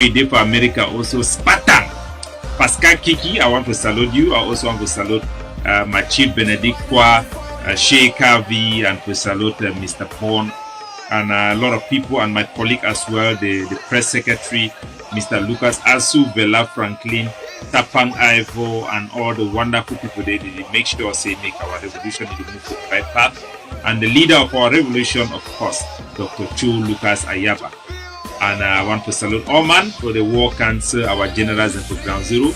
day for America also Spartan. Pascal Kiki, I want to salute you. I also want to salute my chief Benedict Kwa, Sheikha V, and to salute Mr. Pond, and a lot of people, and my colleague as well, the press secretary, Mr. Lucas Asu, Bella Franklin, Tapang Ivo, and all the wonderful people they make sure say make our revolution in the move to the right path. And the leader of our revolution, of course, Dr. Chu Lucas Ayaba. And I want to salute all man for the war cancer, our generals and for Ground Zero.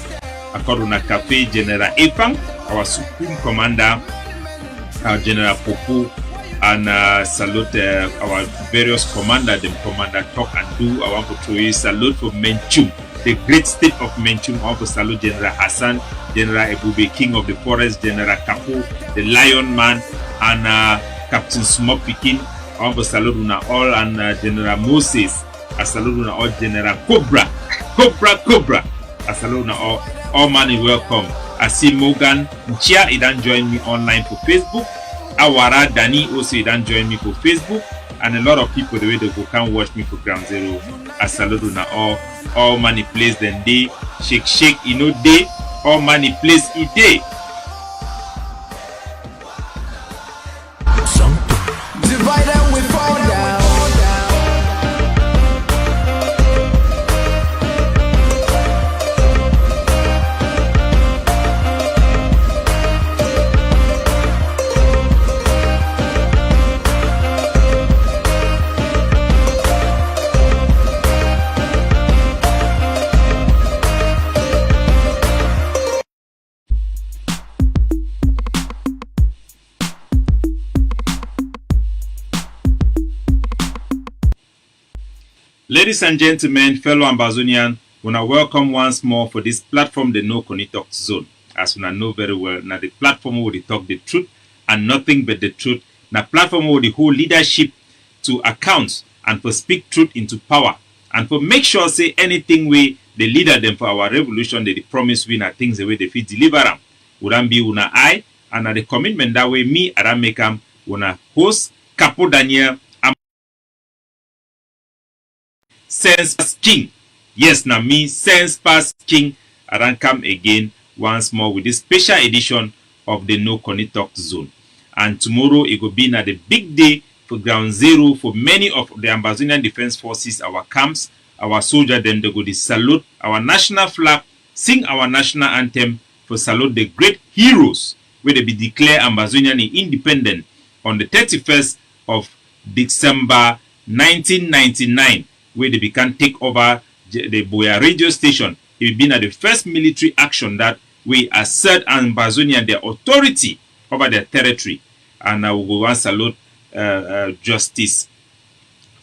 Akoruna Cafe, General Epang, our Supreme Commander, our General Popo, and salute our various commanders, the Commander Talk and Do. I want to throw a salute for Menchum, the great state of Menchum. I want to salute General Hassan, General Ebube, King of the Forest, General Capo, the Lion Man, and Captain Smoke Pikin. I want to salute una all, and General Moses. I salute una all, General Cobra. I salute una all man is welcome. I see Morgan Nchia, he don't join me online for Facebook. Awara Dani also he don't join me for Facebook. And a lot of people the way they go can watch me for Ground Zero. I salute una all money plays then day. Shake, you know day. All money plays a day. Divided we fall down. Ladies and gentlemen, fellow Ambazonian, we are welcome once more for this platform, the No Kunny Talk Zone. As we know very well, now the platform where they talk the truth and nothing but the truth. Now platform where the whole leadership to account and for speak truth into power and for make sure say anything we the leader them for our revolution they promise we na things the way they fit deliver them. Would be una I and the commitment that way me and make them una host Capo Daniel. Sense Pass King. Yes, now me, Sense Pass King. I don't come again once more with this special edition of the No Kunny Talk Zone. And tomorrow it will be now the big day for Ground Zero for many of the Ambazonian Defense Forces, our camps, our soldiers, then they go to salute our national flag, sing our national anthem for salute the great heroes where they be declared Ambazonian independent on the 31st of December 1999. Where they can take over the Boya radio station. It will be the first military action that we assert Ambazonia their authority over their territory. And I will go and salute Justice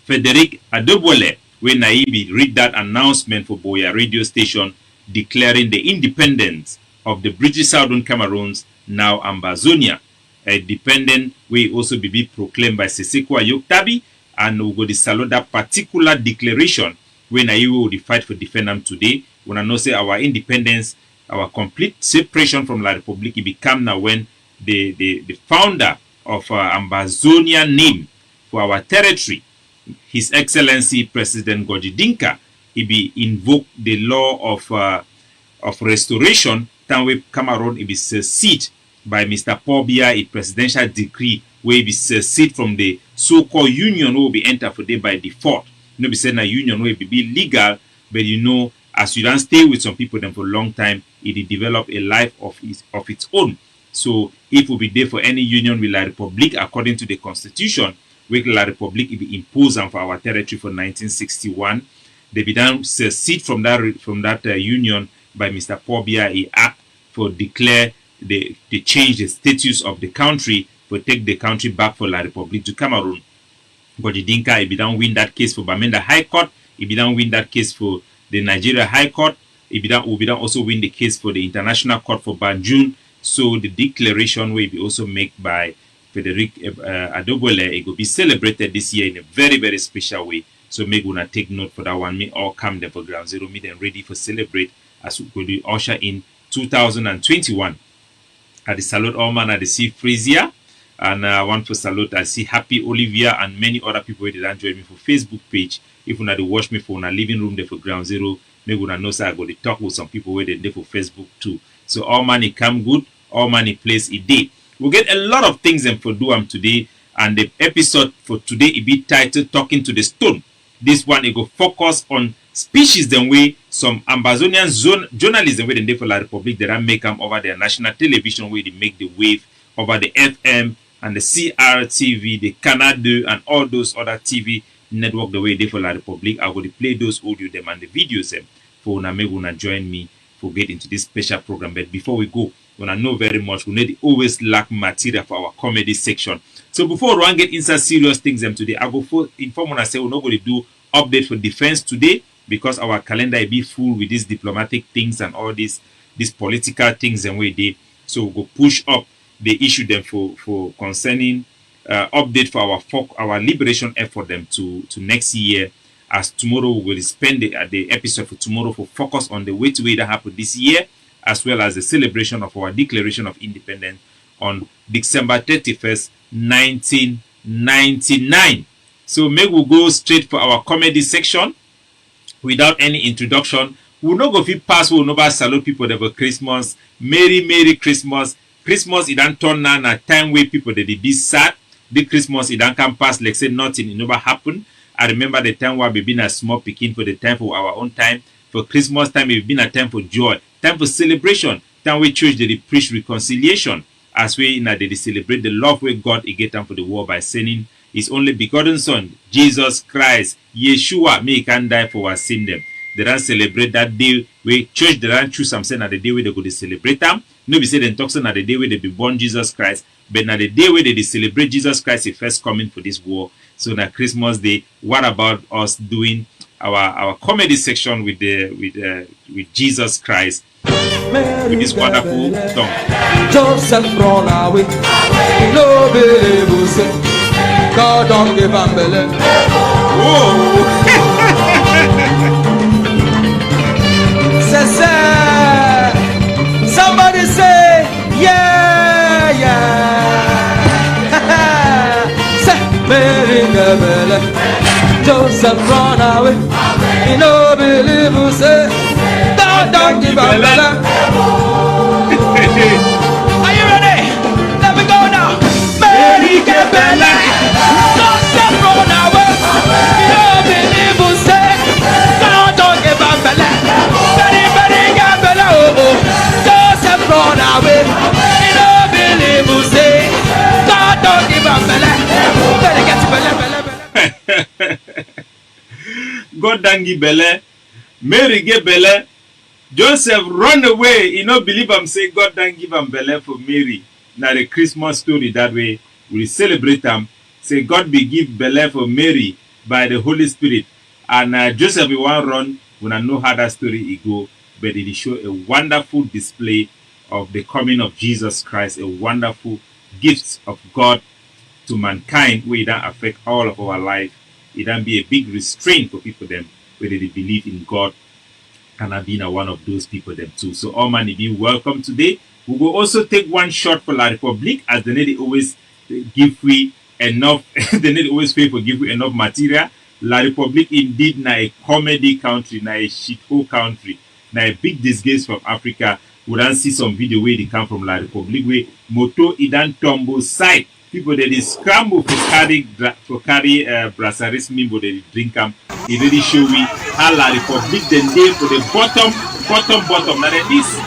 Frederick Adebole when Naibi read that announcement for Boya radio station declaring the independence of the British Southern Cameroons, now Ambazonia. A dependent will also be proclaimed by Seseko Ayoktabi. And we go to salute that particular declaration when I will fight for defend them today. When I know say our independence, our complete separation from La Republic, it become now when the founder of Ambazonia name for our territory, His Excellency President Gojidinka, he be invoke the law of restoration. Then we come around, it be seceded by Mr. Paul Biya, a presidential decree where be seceded from the so-called union will be entered for day by default. You know, be said a union will be legal, but you know, as you don't stay with some people then for a long time, it develop a life of its own. So if we be there for any union with La Republic according to the constitution, where La Republic will be imposed on for our territory for 1961, they be done secede from that union by Mr. Paul Biya, a act for declare the change the status of the country, for take the country back for La Republic to Cameroon. Gojidinka, if he don't win that case for Bamenda High Court, if he don't win that case for the Nigeria High Court, if he don't also win the case for the International Court for Banjul. So the declaration will be also made by Frederick Adobole. It will be celebrated this year in a very, very special way. So make gonna take note for that one. Me all come there for Ground Zero, me then ready for celebrate as we go to usher in 2021. I salute all man at the sea Frisia. And I want to salute, I see Happy Olivia and many other people that join me for Facebook page. If una dey watch me for una living room, dey for ground zero, make una know say I go dey talk with some people where they dey for Facebook too. So all money come good, all money place a day. We'll get a lot of things and for do today. And the episode for today it be titled Talking to the Stone. This one it go focus on species the way some Amazonian journalists and way they for La Republic they make them over their national television where they make the wave over the FM and the CRTV, the Canada and all those other TV network the way they for La Republic. I will play those audio them and the videos them for una make una join me for get into this special program. But before we go, when I know very much, we need always lack material for our comedy section. So before we get into serious things them today, I go for inform when I say we're not going to do update for defense today because our calendar will be full with these diplomatic things and all these political things and way they. So we go push up the issue them for concerning update for our liberation effort them to next year. As tomorrow we will spend the episode for tomorrow for focus on the way that happened this year, as well as the celebration of our Declaration of Independence on December 31st, 1999. So maybe we'll go straight for our comedy section without any introduction. We'll not go fit pass, we'll never salute people that for Christmas. Merry Christmas. Christmas, it don't turn now a time where people they be sad. The Christmas, it don't come past like say nothing, it never happened. I remember the time where we've been a small picking for the time for our own time. For Christmas time, it's been a time for joy, time for celebration, time we church they preach reconciliation. As we they celebrate the love where God he get time for the world by sending his only begotten son, Jesus Christ, Yeshua, may he can die for our sin them. They don't celebrate that day where church they don't choose some say na the day where they go to celebrate them. No be say them talk na the day where they be born Jesus Christ, but na the day where they celebrate Jesus Christ the first coming for this world. So na Christmas Day, what about us doing our comedy section with Jesus Christ with this wonderful song? Joseph run away. No believe who say God don't give him belly. Whoa! Somebody say yeah. Joseph run away. He no believe who say God don't give a belly. Are you ready? Let me go now. Mary get belly. Joseph run away. He no believe who say God don't give a belly. Mary get belly. Joseph run away. He no believe who say God don't give a belly. Mary get belly. God dangi belle, Mary get belle, Joseph run away. He no believe him say God don't give him belle for Mary. Now the Christmas story that way we celebrate them. Say God be give belle for Mary by the Holy Spirit, and Joseph will want run. When I know how that story it go, but it show a wonderful display of the coming of Jesus Christ, a wonderful gift of God to mankind, where it don't affect all of our life. It don't be a big restraint for people them whether they believe in God, and I've been one of those people them too. So all man be welcome today. We will also take one shot for La Republic, as they need always give we enough. They need always pay for give we enough material. La Republic indeed na a comedy country, na a shithole country, na a big disgrace from Africa. We don't see some video where they come from La Republic where moto idan tumble side. People they scramble for carry brasseries mimbo they drink them. It really show we how La Republic then day for the bottom. Now this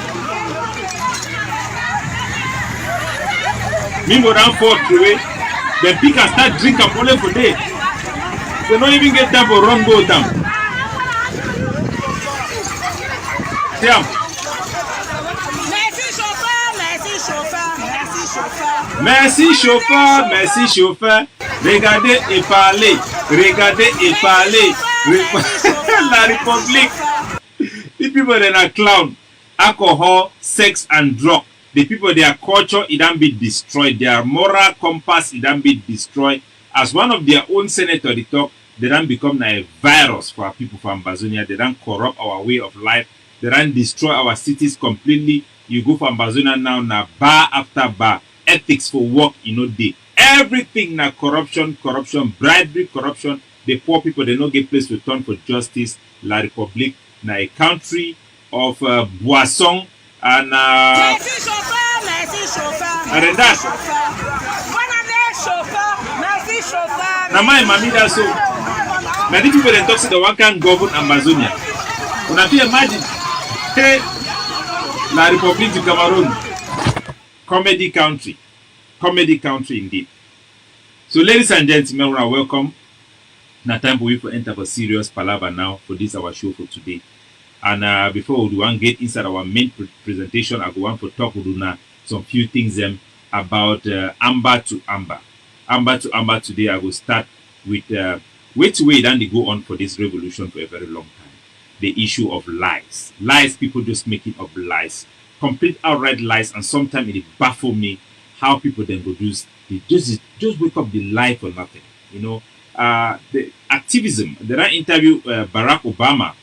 mimbo down for the then people start drink up only for day. They don't even get time for run go down. Damn. Merci chauffeur. Regardez et parlez. La République. The people that are clown, alcohol, sex and drug. The people their culture it don't be destroyed. Their moral compass it don't be destroyed. As one of their own senator they talk, they don't become a virus for our people from Amazonia. They don't corrupt our way of life. They don't destroy our cities completely. You go from Amazonia now bar after bar. Ethics for work, day. Everything na corruption, bribery, corruption. the poor people they no get place to turn for justice. La République na a country of boisson and Merci chauffeur, merci chauffeur. Arendat. Bonne année chauffeur, merci chauffeur. Na my mami that so. Na the people they talk say the one can govern Amazonia. Una fit imagine. Hey, La République du Cameroon. Comedy country. Comedy country indeed. So ladies and gentlemen, we are welcome. Now time for we to enter for serious palaver now for this our show for today. And before we want get inside our main presentation, I go want to talk with you some few things about amber to amber. Amber to amber today, I will start with which way then they go on for this revolution for a very long time. The issue of lies. Lies, people just making up lies. Complete outright lies, and sometimes it baffles me how people then go do they just wake up the lie for nothing. You know, the activism. There I interview Barack Obama.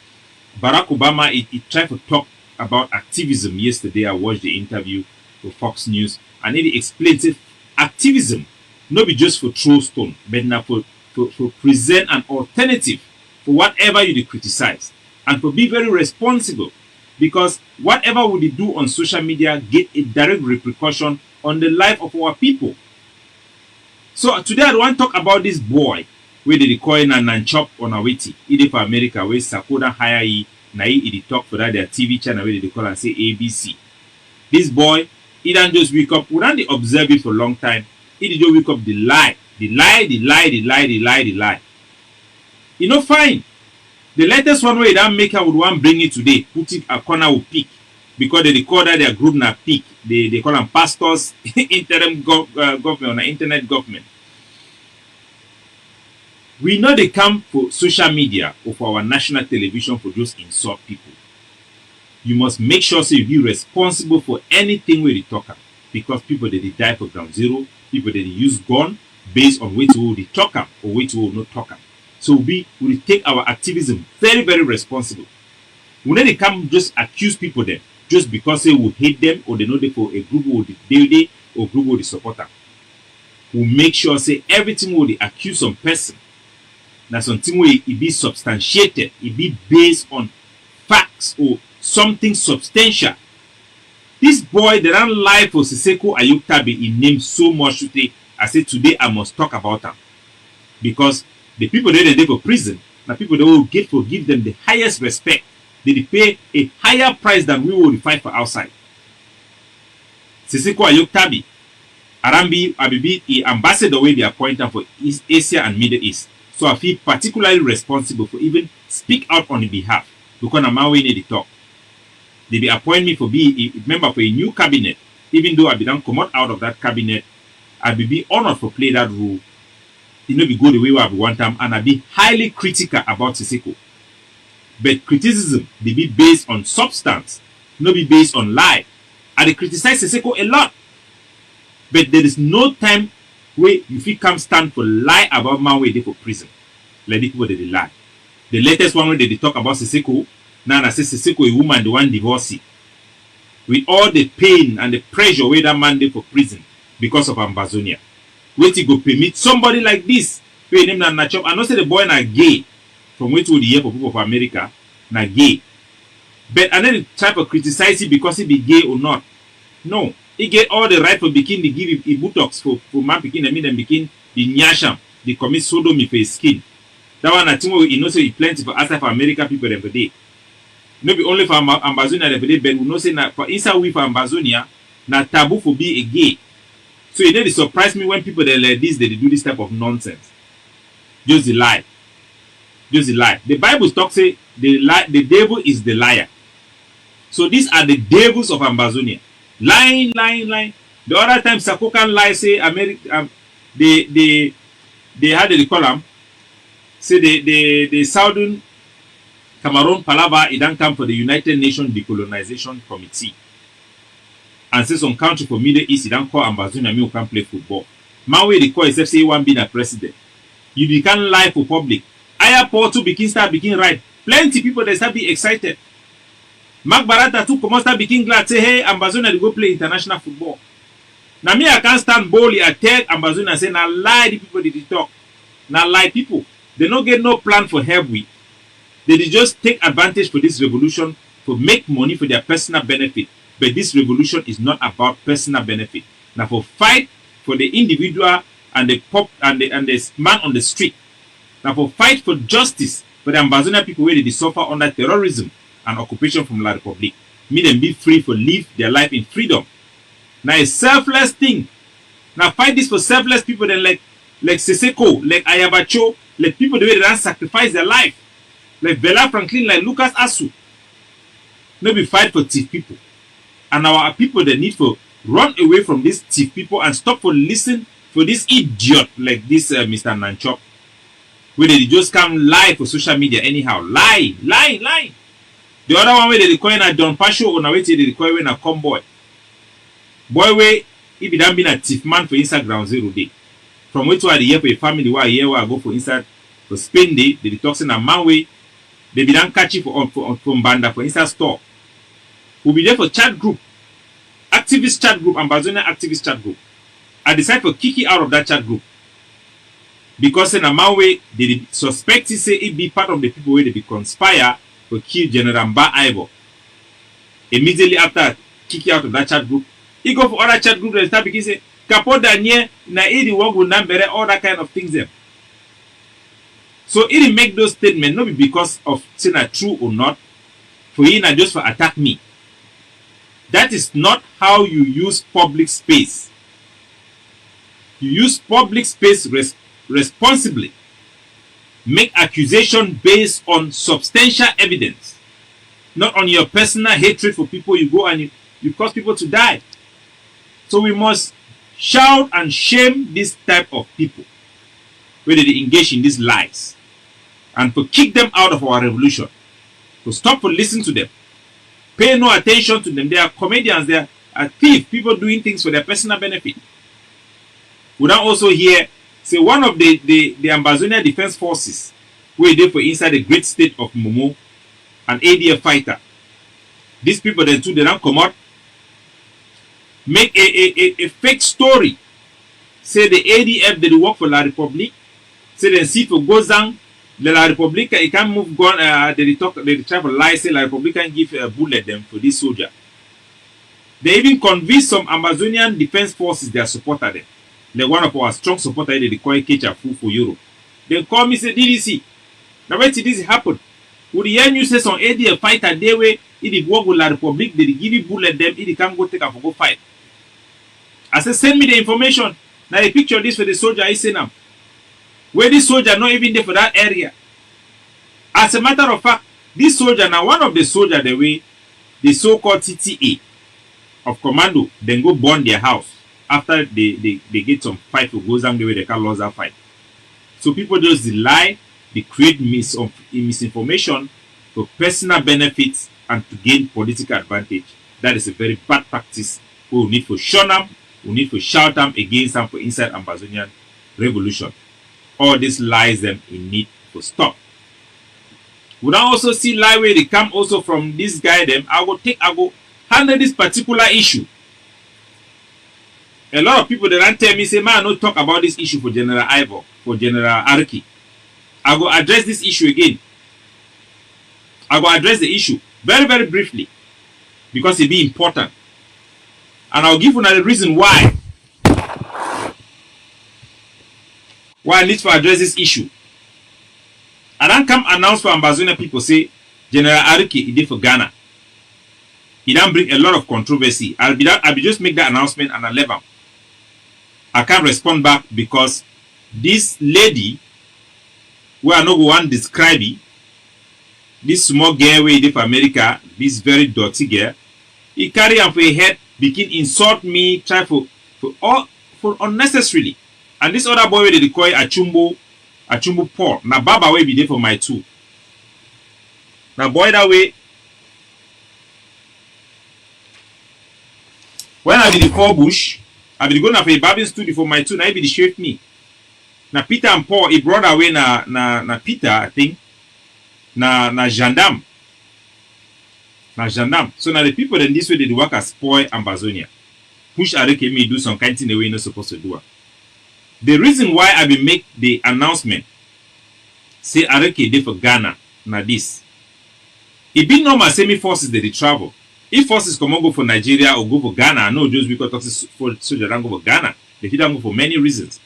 Barack Obama, he tried to talk about activism yesterday. I watched the interview for Fox News, and he explains it. Activism, not be just for throw stone, but now for present an alternative for whatever you criticize, and for be very responsible, because whatever we do on social media get a direct repercussion on the life of our people. So today I want to talk about this boy where they call him Nanchop on Awiti. He did for America where Sakoda hire he na he talk for that their TV channel where they call and say ABC. This boy, he don't just wake up, we don't observe it for a long time. He did just wake up the lie. The lie. You know, fine. The latest one where that maker would want bring it today, put it a corner will pick. Because they call that their group na pick. They call them pastors, interim government or internet government. We know they come for social media or for our national television for just insult people. You must make sure so you be responsible for anything where they talk about. Because people that they die for ground zero, people that they use gun based on which will they talk about or which will not talk about. So we will take our activism very, very responsible. When they come just accuse people then, just because they will hate them or they know they for a group will they or group will support them. We'll make sure say everything will they accuse some person. That something will it be substantiated, it be based on facts or something substantial. This boy they don't lie for Siseko Ayuktabe in name so much today. I said today I must talk about him. Because the people that they for prison, the people that will give them the highest respect. They pay a higher price than we will fight for outside. Siseko Ayuktabe, Arambi Abibi, the ambassador where they appoint for East Asia and Middle East. So I feel particularly responsible for even speak out on the behalf. Because I'm now need to talk. They be appoint me for be a member for a new cabinet. Even though I be done come out of that cabinet, I be honored for play that role. It not be go the way I be one time, and I be highly critical about Siseko. But criticism they be based on substance, not be based on lie. I criticize Siseko a lot. But there is no time where you feel come stand for lie about man where they for prison. Let the people they lie. The latest one where they talk about Siseko, now I say Siseko a woman the one divorcee. With all the pain and the pressure where that man they for prison because of Amazonia. Wait go permit somebody like this. Pay name na Nachop. I know say the boy na gay. From wait to the year for people of America, na gay. But I don't try to criticize it because he be gay or not. No. He get all the right for begin to give him buttocks for man begin and me them begin the nyasham, they commit sodomy for his skin. That one I think we know say it plenty for outside for America people every day. Not be only for Amazonia every day, but we know say na for inside we for Amazonia, na taboo for be a gay. So it really surprise me when people they like this, they do this type of nonsense. Just the lie. Just the lie. The Bible talks say the devil is the liar. So these are the devils of Amazonia. Lying. The other time Sakokan lie say America they had the column say the Southern Cameroon Palava it don't come for the United Nations Decolonization Committee. And say some country for Middle East it don't call Amazonia me who can play football. Man way they call himself say he want be a president. You can't lie for public. Aya Porto start right. Plenty people they start be excited. Mark Barata too come start begin glad say hey Amazonia they go play international football. Now me I can't stand boldly attack Amazonia and say now lie the people did talk. Now lie people. They don't get no plan for help with. They just take advantage for this revolution to make money for their personal benefit. But this revolution is not about personal benefit. Now for fight for the individual and the man on the street. Now for fight for justice for the Ambazonia people where they suffer under terrorism and occupation from La Republic. Make them be free for live their life in freedom. Now a selfless thing. Now fight this for selfless people then like Seseko, like Ayabacho, like people the way they don't sacrifice their life. Like Bella Franklin, like Lucas Asu. No be fight for thief people. And our people they need to run away from these thief people and stop for listen for this idiot like this Mr. Nanchop. Where they just come lie for social media anyhow. Lie. The other one where they require a Don Pasho or na way they require when a convoy. Boy way if it don't been a thief man for Instagram 0 day. From where to the year for a family where a year where I go for inside for Spain day, they be talking a man way, they be done catch it from Banda for inside store. We'll be there for chat group, activist chat group, Ambazonia activist chat group. I decide for kick it out of that chat group. Because in a man way, they suspect he say it be part of the people where they be conspire to kill General Mba Ivo. Immediately after kicking out of that chat group, he go for other chat group and start begin say, Capo Daniel, na edi work with number, all that kind of things them. So it make those statements not be because of saying are true or not, for you not just for attack me. That is not how you use public space. You use public space responsibly. Make accusation based on substantial evidence, not on your personal hatred for people. You go and you cause people to die. So we must shout and shame this type of people where they engage in these lies and to kick them out of our revolution. To stop for listening to them. Pay no attention to them. They are comedians. They are thieves. People doing things for their personal benefit. We now also hear, say one of the Ambazonia Defense Forces, where they for inside the great state of Momo, an ADF fighter. These people then too, they don't come out, make a fake story. Say the ADF they work for La Republique. Say they see for Gozang, La Republique, it can move gun, they try for lie, say La Republique can give a bullet them for this soldier. They even convinced some Amazonian Defense Forces they are supported them. Like one of our strong supporters, they call Kecha for Europe. They call me say DDC. Now wait till this happen. Would the hear you say some ADF fighter they way if work with La Republique, they give you bullet them, if they can go take a for go fight. I said send me the information. Now I picture this for the soldier I say now. Where this soldier not even there for that area. As a matter of fact, this soldier now one of the soldier the way the so-called TTA of commando then go burn their house. After they get some fight for Gozang the way they can lose that fight. So people just lie, they create misinformation for personal benefits and to gain political advantage. That is a very bad practice. We will need to shun them, we need to shout them against them for inside Ambazonian revolution. All these lies them in need to stop. We now also see lie where they come also from this guy them. I go handle this particular issue. A lot of people they don't tell me, say, man, no talk about this issue for General Ivo, for General Arki. I go address this issue again. I go address the issue very, very briefly because it be important. And I'll give you another reason why I need to address this issue. I don't come announce for Ambazonia people say General Arki he did for Ghana. He don't bring a lot of controversy. I'll be just make that announcement and I'll leave him. I can't respond back because this lady, where I know one describe it, this small girl way for America, this very dirty girl, he carry on for a head, begin insult me, try for unnecessarily. And this other boy they call Achumbo Paul. Now Baba way be there for my two. Now boy that way. When I be the four bush, I be going for a barbing studio for my two, now be the shape me. Now Peter and Paul, he brought away na Peter, I think. Na gendarme. Na gendarme. So now the people in this way they work as spoil Ambazonia. Push Areke me do some kind of thing the way you're not supposed to do it. The reason why I will make the announcement say Areke dey for Ghana na this. E be normal say me forces dey travel. If forces come on go for Nigeria or go for Ghana, I know just because talk for soldier don't go for Ghana. They fit go for many reasons.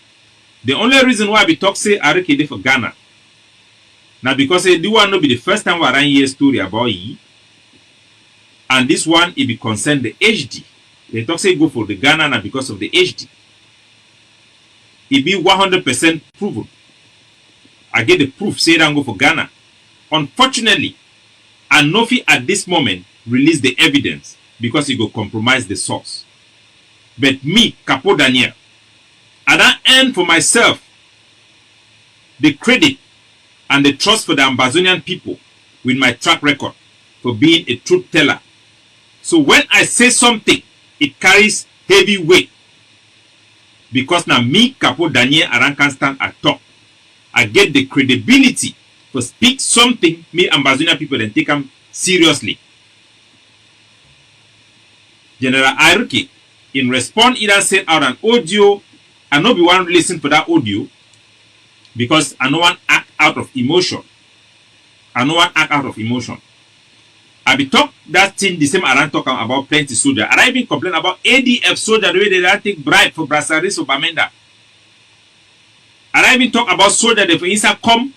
The only reason why I be talk say Areke dey for Ghana now because the one no be the first time we ran hear story about ye. And this one it be concern the HD. They talk say go for the Ghana now because of the HD. It be 100% proven. I get the proof say don't go for Ghana. Unfortunately, I no fit at this moment release the evidence because it go compromise the source. But me, Capo Daniel, I don't earn for myself the credit and the trust for the Ambazonian people with my track record for being a truth teller. So when I say something, it carries heavy weight. Because now me, Capo Daniel, I can't stand at talk. I get the credibility to speak something me Ambazonian people then take them seriously. General Areke, in response, either sent out an audio. I know be one listen for that audio because I no one act out of emotion. I no one act out of emotion. I be talk that thing the same around talking about plenty soldier. And I even complain about ADF soldier the way they don't take bribe for Brassaris or Bamenda. And I even talk about soldier they for inside come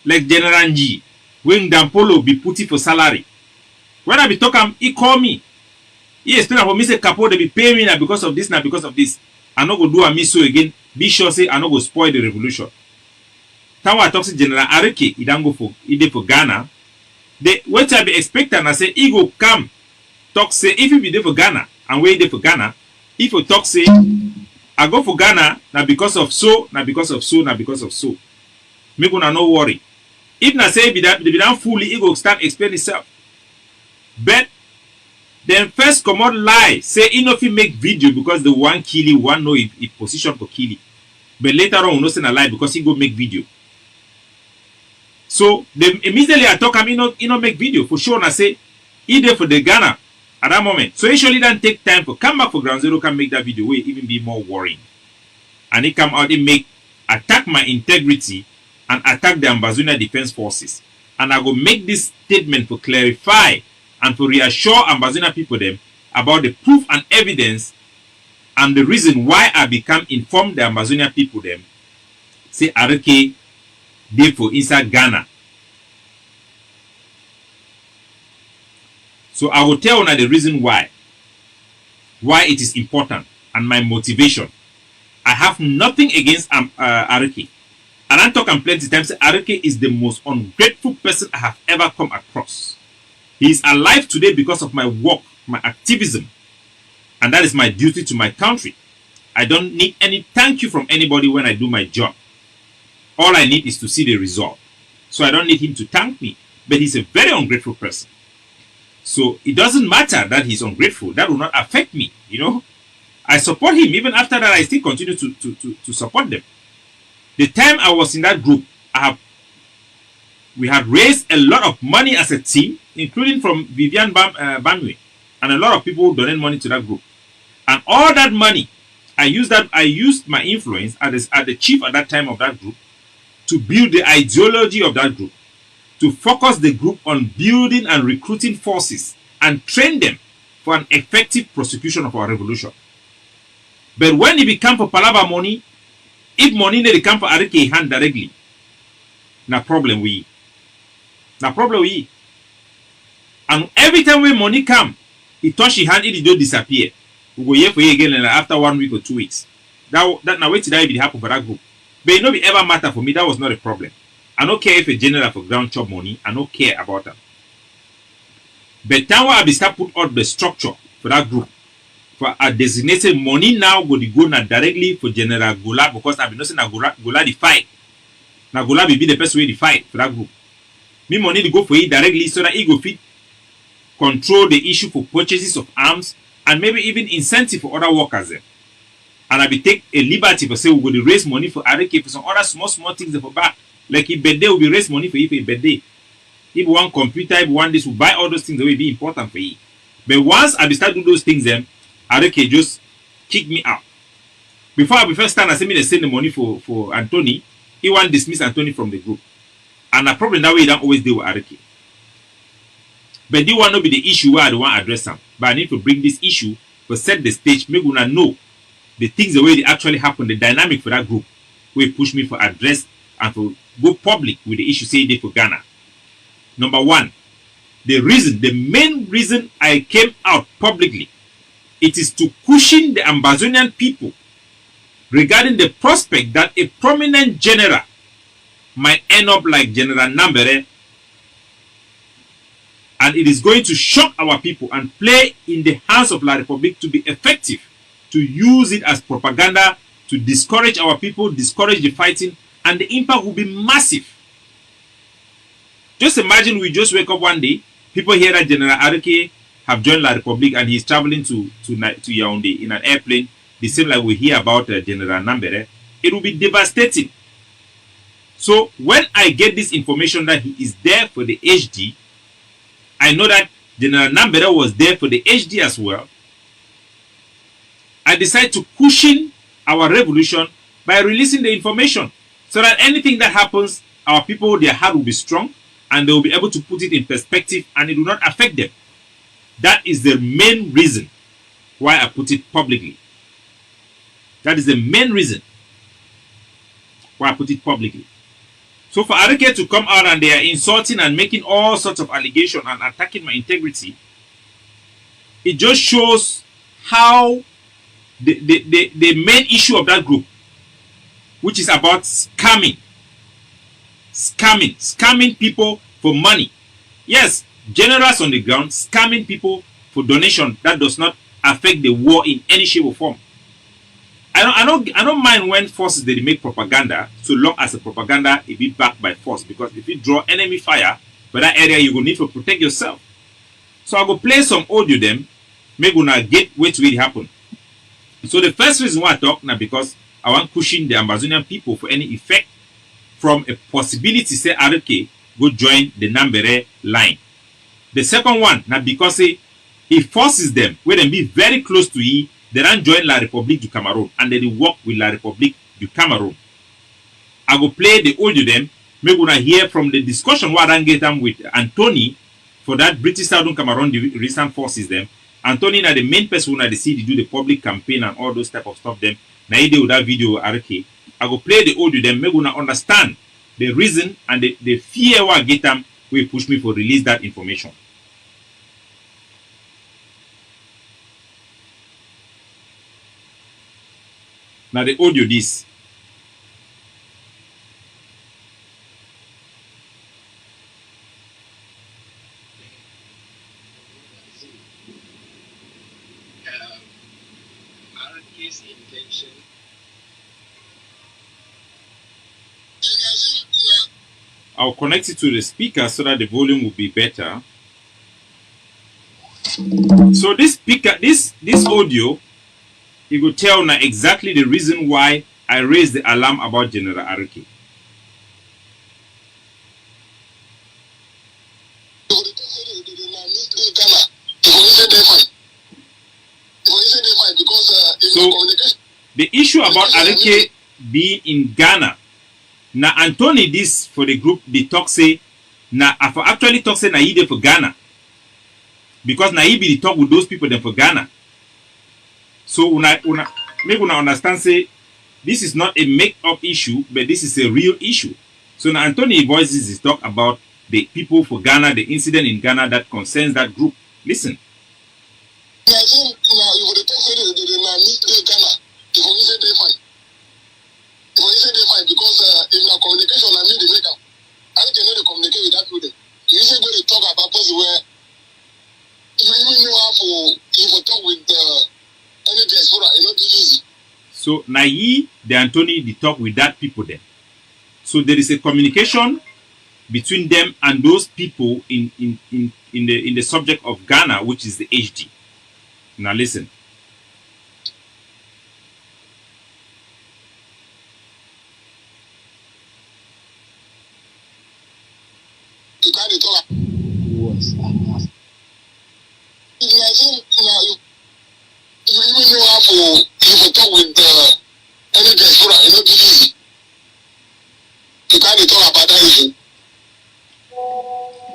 like General G. When Dampolo be putty for salary. When I be talking, he call me. He explain for me say Capo they be pay me now because of this now because of this. I no go do a miss so again. Be sure say I no go spoil the revolution. Time I talk to General Areke, he don't go for he dey for Ghana. The what I be expecting I say he go come talk say if he be there for Ghana and where he dey for Ghana, if you talk say I go for Ghana now because of so, now because of so, now because of so. Me gonna no worry. If na say be that they be done fully, he go start explain himself. But then first come out lie, say he no fit make video because the one kill you, one know if position for kill you. But later on, we no say a lie because he go make video. So then immediately I talk him, he no make video for sure. And I say he there for the Ghana at that moment. So he surely don't take time for come back for Ground Zero, can make that video where even be more worrying. And he come out, he make attack my integrity and attack the Ambazonia Defense Forces. And I go make this statement to clarify and to reassure Ambazonia people them about the proof and evidence and the reason why I become informed the Ambazonia people them say Areke dey for inside Ghana. So I will tell you the reason why it is important and my motivation. I have nothing against Areke. And I'm talking plenty times. Areke is the most ungrateful person I have ever come across. He is alive today because of my work, my activism. And that is my duty to my country. I don't need any thank you from anybody when I do my job. All I need is to see the result. So I don't need him to thank me. But he's a very ungrateful person. So it doesn't matter that he's ungrateful. That will not affect me, you know. I support him. Even after that, I still continue to support them. The time I was in that group, we had raised a lot of money as a team, including from Vivian Banwe, and a lot of people donate money to that group. And all that money, I used my influence as the chief at that time of that group to build the ideology of that group, to focus the group on building and recruiting forces and train them for an effective prosecution of our revolution. But when it became for Palava money, if money they come for Areke hand directly, no problem we. No problem we. And every time when money come, it touch his hand, it don't disappear. We go here for you again and after 1 week or 2 weeks. That now wait till that be happen for that group. But it no be ever matter for me. That was not a problem. I don't care if a general for ground chop money. I don't care about that. But now I be start put out the structure for that group. For a designated money now go now directly for General Gola because I be not saying Gola the fight. Now Gola be the person way the fight for that group. Me money to go for it directly so that he go fit control the issue for purchases of arms and maybe even incentive for other workers there. And I be take a liberty for say we go to raise money for Areke for some other small things for back. Like if birthday will be raise money for you for a birthday. If one computer, if one this will buy all those things that will be important for you. But once I be start do those things then Areke just kick me out. Before I be first stand, I say me they send the money for Anthony. He want dismiss Anthony from the group. And a problem that way you don't always deal with Arike. But this one not be the issue where I don't want to address them. But I need to bring this issue to set the stage, make una know the things the way they actually happen, the dynamic for that group, will push me for address and for go public with the issue say they for Ghana. Number one, the main reason I came out publicly, it is to cushion the Ambazonian people regarding the prospect that a prominent general might end up like General Nambere, and it is going to shock our people and play in the hands of La Republique to be effective, to use it as propaganda, to discourage our people, discourage the fighting, and the impact will be massive. Just imagine we just wake up one day, people hear that General Arike have joined La Republique and he's traveling to Yaoundé in an airplane, the same like we hear about General Nambere. It will be devastating. So when I get this information that he is there for the HD, I know that General Nambere was there for the HD as well. I decide to cushion our revolution by releasing the information so that anything that happens, our people, their heart will be strong and they will be able to put it in perspective and it will not affect them. That is the main reason why I put it publicly. That is the main reason why I put it publicly. So for Arike to come out and they are insulting and making all sorts of allegations and attacking my integrity, it just shows how the main issue of that group, which is about scamming people for money. Yes, generals on the ground scamming people for donation that does not affect the war in any shape or form. I don't mind when forces they make propaganda, so long as the propaganda is be backed by force. Because if you draw enemy fire for that area, you will need to protect yourself. So I go play some audio them, make una get what will happen. So the first reason why I talk now because I want pushing the Ambazonian people for any effect from a possibility say Arike go join the Nambere line. The second one now because he forces them where they be very close to he. They don't join La Republique du Cameroon and they work with La Republique du Cameroon. I go play the audio them. Maybe gonna hear from the discussion what I get them with Anthony for that British Southern Cameroon the recent forces them. Anthony na the main person who they see to do the public campaign and all those type of stuff them. Now he do that video Arike. I go play the audio them. Maybe gonna understand the reason and the fear what get them will push me for release that information. Now the audio this. Arake's intention. I'll connect it to the speaker so that the volume will be better. So this speaker, this audio, it will tell now exactly the reason why I raised the alarm about General Arike. So the issue about Arike being in Ghana, now Anthony this for the group they talk say, now actually talk say na he dey for Ghana, because na he be the talk with those people then for Ghana. So make una understand say this is not a make-up issue, but this is a real issue. So now Anthony voices his talk about the people for Ghana, the incident in Ghana that concerns that group. Listen. So now he, the Anthony, the talk with that people there. So there is a communication between them and those people in the subject of Ghana, which is the HD. Now listen.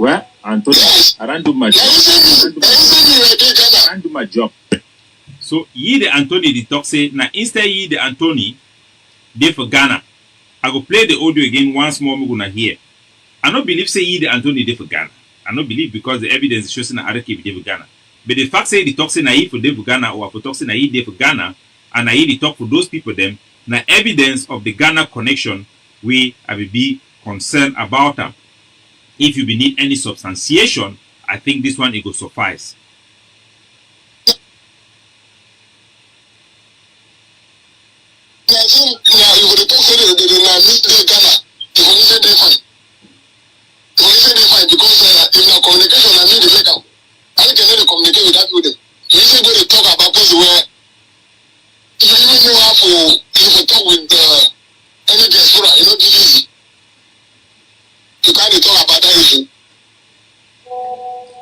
Well, Anthony, I don't do my job. I don't do my job. So ye the Anthony the talk say now instead ye the Anthony they for Ghana. I go play the audio again once more. Me gonna hear. I don't believe say ye the Anthony they for Ghana. I don't believe because the evidence shows na Arake they for Ghana. But the fact say the talk say na ye for they for Ghana or for talk say na ye they for Ghana and na ye the talk for those people them na evidence of the Ghana connection we I will be concerned about them. If you need any substantiation, I think this one it will suffice.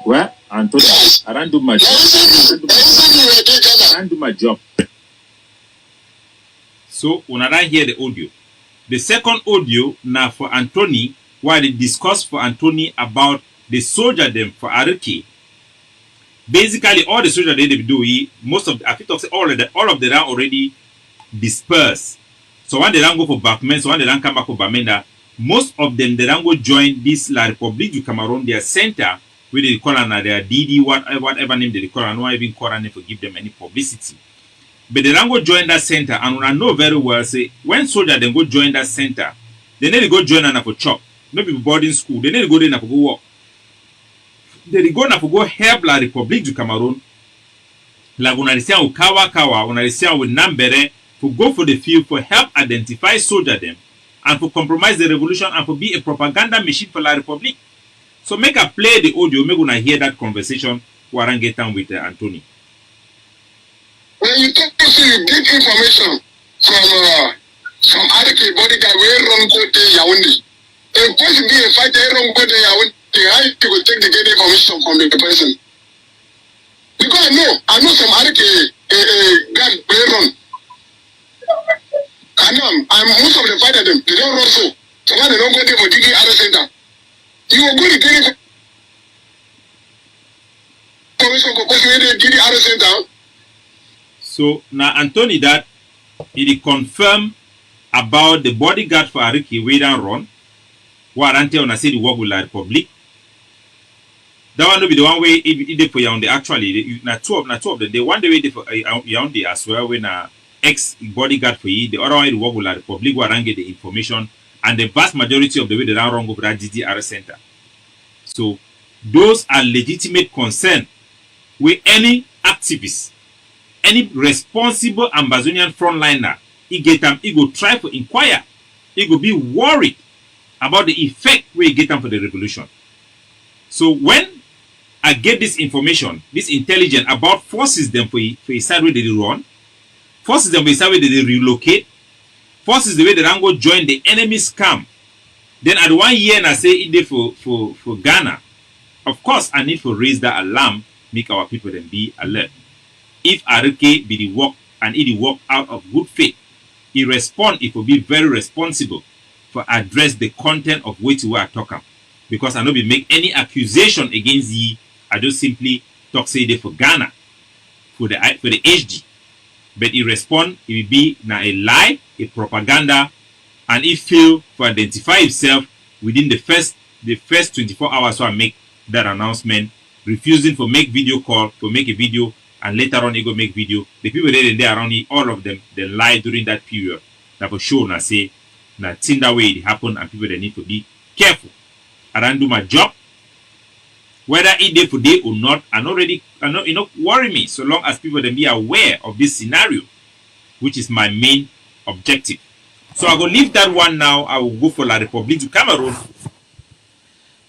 Well, Anthony, I don't do my job. I don't do my job. So, when I hear the audio, the second audio now for Anthony, while they discuss for Anthony about the soldier them for Arake. Basically, all the soldiers they do, most of I think all of them are already dispersed. So when they don't go for Backman, so when they don't come back for Bamenda, most of them they don't go join this La République du Cameroon, their center, where they call on their DD, whatever name they call, and not even call on for give them any publicity. But they don't go join that center, and I know very well say when soldiers then go join that center, they need to go join and for chop. No be boarding school, they need to go there and for go work. They go na for go help La République du Cameroon. La unalisia ukawa, unalisia with Nambere, for go for the field for help identify soldier them and for compromise the revolution and for be a propaganda machine for La République. So make a play the audio, make una hear that conversation Warren get down with Anthony. When you talk to you get information from Arake bodyguard where run go to Yaoundé. A person be a fighter run go to Yaoundé, how you go take the get information from the person? Because I know some Arake guard where run. I know, and most of the fighters them they don't run so. So why they don't go there for DD other center? You will go to get information for person where they DD other center. So now Anthony that he confirm about the bodyguard for Arake we don't run. What until when I say the work with La République. That one will be the one way if for Yaoundé actually na two of them. The one way for Yaoundé as well when ex bodyguard for you, the other one the work with La République where I get the information and the vast majority of the way they don't run go for that DDR center. So those are legitimate concern with any activist. Any responsible Ambazonian frontliner, he go try to inquire, he go be worried about the effect we get them for the revolution. So when I get this information, this intelligence about forces them for a side where they run, forces them for a side where they relocate, forces the way they don't go join the enemy's camp. Then at 1 year and I say it there for Ghana, of course I need to raise that alarm, make our people then be alert. If Arake be the work and it work out of good faith, he respond, it will be very responsible for address the content of which we are talking. Because I know we make any accusation against ye, I just simply talk say they for Ghana, for the HD. But he respond, it will be now a lie, a propaganda, and he fail to identify himself within the first 24 hours. So I make that announcement, refusing to make video call, to make a video. And later on, he go make video. The people there around me, all of them, they lie during that period. That for sure, na say, na thing that way it happen, and people they need to be careful. I don't do my job, whether it day for day or not. I not worry me so long as people they be aware of this scenario, which is my main objective. So I go leave that one now. I will go for La République du Cameroon.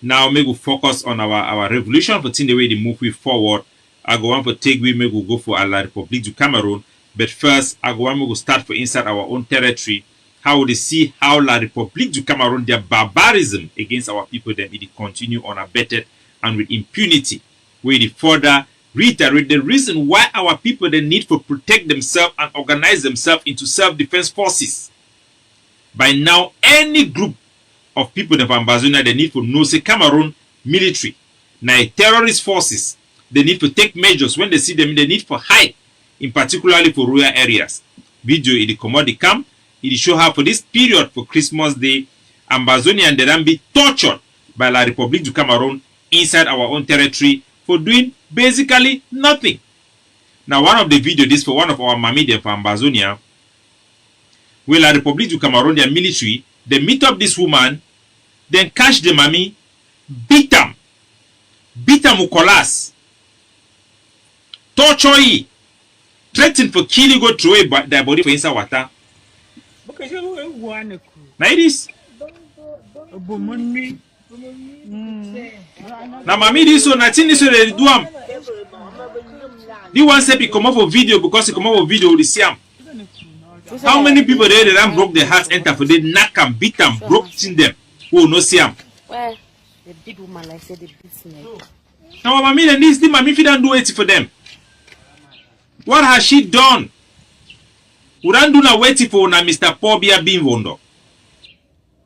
Now, maybe we'll focus on our revolution for the way they move forward. I go on for take we may go for La République du Cameroon. But first, I go on to start for inside our own territory. How would they see how La République du Cameroon, their barbarism against our people, then it continue unabated and with impunity. Where they further reiterate the reason why our people they need to protect themselves and organize themselves into self-defense forces. By now, any group of people in Ambazonia they need to know say Cameroon military, now terrorist forces, they need to take measures when they see them, they need for hide, in particularly for rural areas. Video in the commodity camp, it show how for this period for Christmas Day, Ambazonian they then be tortured by La République du Cameroon inside our own territory for doing basically nothing. Now one of the video this for one of our mami there for Ambazonia, where La République du Cameroon, their military, they meet up this woman, then catch the mami, beat them ukolas, torture ye, threaten for killing, go throw their body for inside water. Now it is. Now mami this so nothing this so they do am. The one say he come up for video because he come up for video with see am. How many people there that broke their hearts enter for they knock and beat them, broke in them who no see am. Well, the big woman like said the business. Now mami then this the mami fi don't do it for them. What has she done? We don't do na waiting for na Mr. Pobia Binvondo.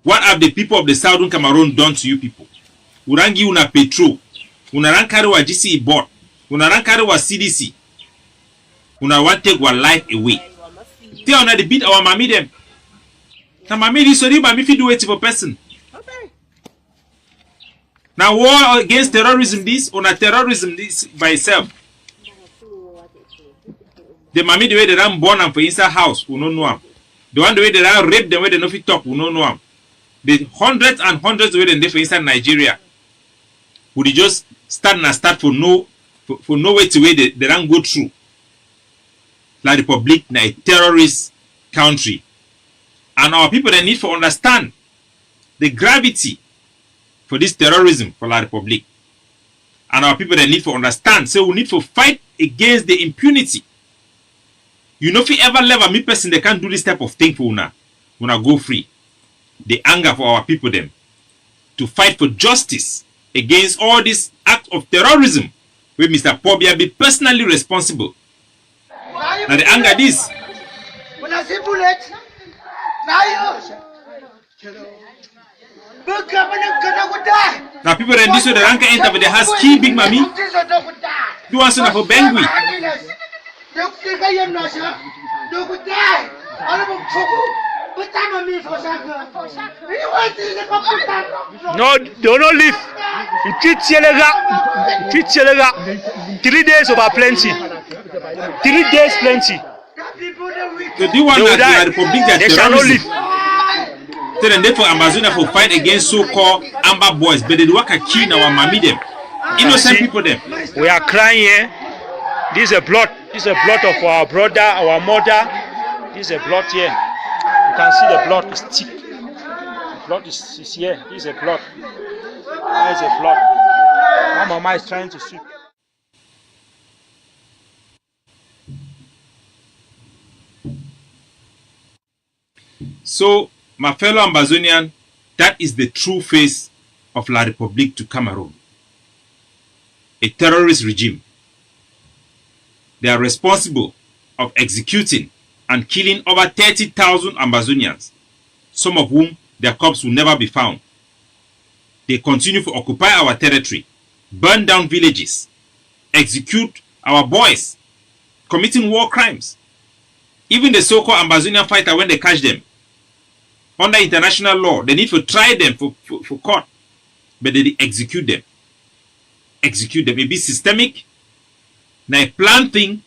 What have the people of the Southern Cameroon done to you people? We don't give una petrol. Una don't carry wa GC board. Una don't carry wa CDC. Una want take our life away. Tell una they beat our mami them. Now mami this sorry mami fi do it for person. Okay. Now war against terrorism this or na terrorism this by itself. The mami the way they ran born and for inside house, we don't know am. The one the way they ran rape them, way they no fit talk, we don't know am. The hundreds and hundreds of way they for inside Nigeria, would just start for no way to way they ran go through. La République na a terrorist country, and our people they need to understand the gravity for this terrorism for La République, and our people they need to understand. So we need to fight against the impunity. You know, if you ever level me person, they can't do this type of thing for una go free. The anger for our people them to fight for justice against all this act of terrorism where Mr. Pobia be personally responsible. Now the anger this. When I see bullet, Now people in this way the anger enter but they has key big mami. Do want to for Bengui. No, do not leave. You treat Yelega. 3 days over plenty. 3 days plenty. So the one that the Republic that they shall not leave. So then therefore Amazonia for fight against so-called Amber boys, but they work a key now and mami them. Innocent people them. We are crying here. This is a blood. This is a blood of our brother, our mother. This is a blood here. You can see the blood is thick. The blood is here. This is a blood. There is a blood. My mama is trying to sweep. So, my fellow Ambazonian, that is the true face of La République du Cameroon. A terrorist regime. They are responsible of executing and killing over 30,000 Ambazonians, some of whom their corpses will never be found. They continue to occupy our territory, burn down villages, execute our boys, committing war crimes. Even the so-called Ambazonian fighter, when they catch them, under international law, they need to try them for court, but they execute them. Execute them. It be systemic. Now a plan thing.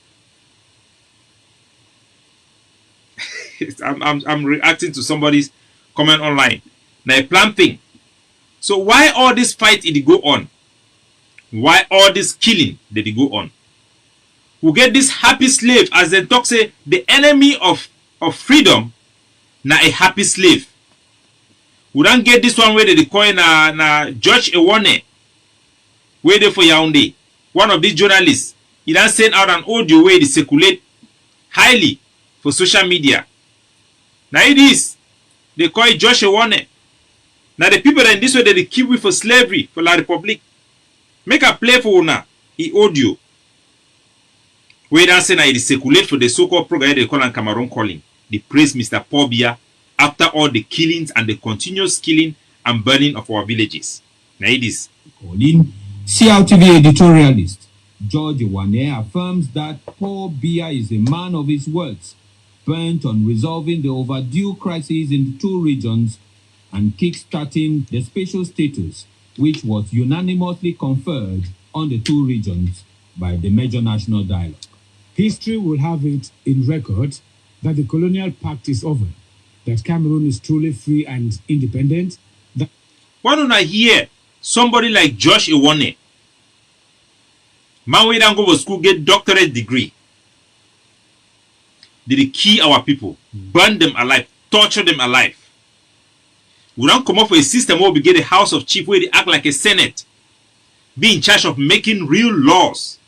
I'm reacting to somebody's comment online. Now a plan thing. So why all this fight did go on? Why all this killing did go on? We get this happy slave, as they talk say, the enemy of freedom. Now a happy slave. We don't get this one where they call na George Ewane. Where they for Yaoundé. One of these journalists. He then send out an audio where they circulate highly for social media. Now it is. They call it Joshua Warner. Now the people that in this way they keep with for slavery for La République. Make a play for una. He audio. Where they say now it circulate for the so-called program they call on Cameroon calling. They praise Mr. Pobia after all the killings and the continuous killing and burning of our villages. Now it is. Recording, CLTV editorialist George Wane affirms that Paul Biya is a man of his words, bent on resolving the overdue crises in the two regions and kickstarting the special status which was unanimously conferred on the two regions by the major national dialogue. History will have it in record that the colonial pact is over, that Cameroon is truly free and independent. Why don't I hear somebody like Josh Iwane, man we don't go to school, get doctorate degree, did he kill our people, burn them alive, torture them alive? We don't come up with a system where we get a house of chief where they act like a senate, be in charge of making real laws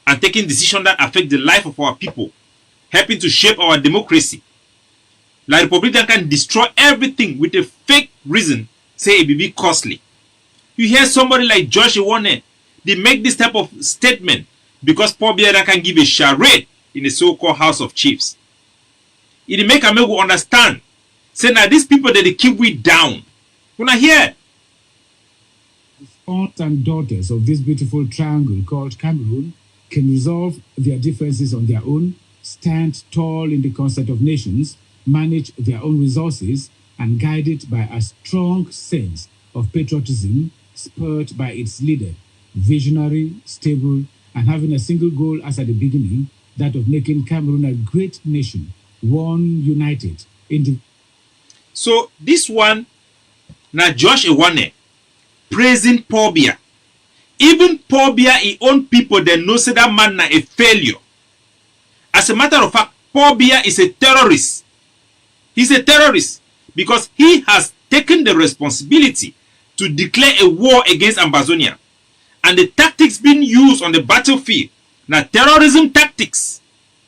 and taking decisions that affect the life of our people, helping to shape our democracy. La Republican can destroy everything with a fake reason, say it will be costly. You hear somebody like Josh Iwane, they make this type of statement because Paul Biya can give a charade in the so-called House of Chiefs. It make Amego understand. Say now these people that they keep we down. When I hear The sons and daughters of this beautiful triangle called Cameroon can resolve their differences on their own, stand tall in the concert of nations, manage their own resources, and guided by a strong sense of patriotism spurred by its leader, visionary, stable, and having a single goal as at the beginning, that of making Cameroon a great nation, one united in the... So this one, now Josh Iwane praising Paul Biya. Even Paul Biya, his own people, they know say that man na a failure. As a matter of fact, Paul Biya is a terrorist. He's a terrorist because he has taken the responsibility to declare a war against Ambazonia. And the tactics being used on the battlefield, now terrorism tactics,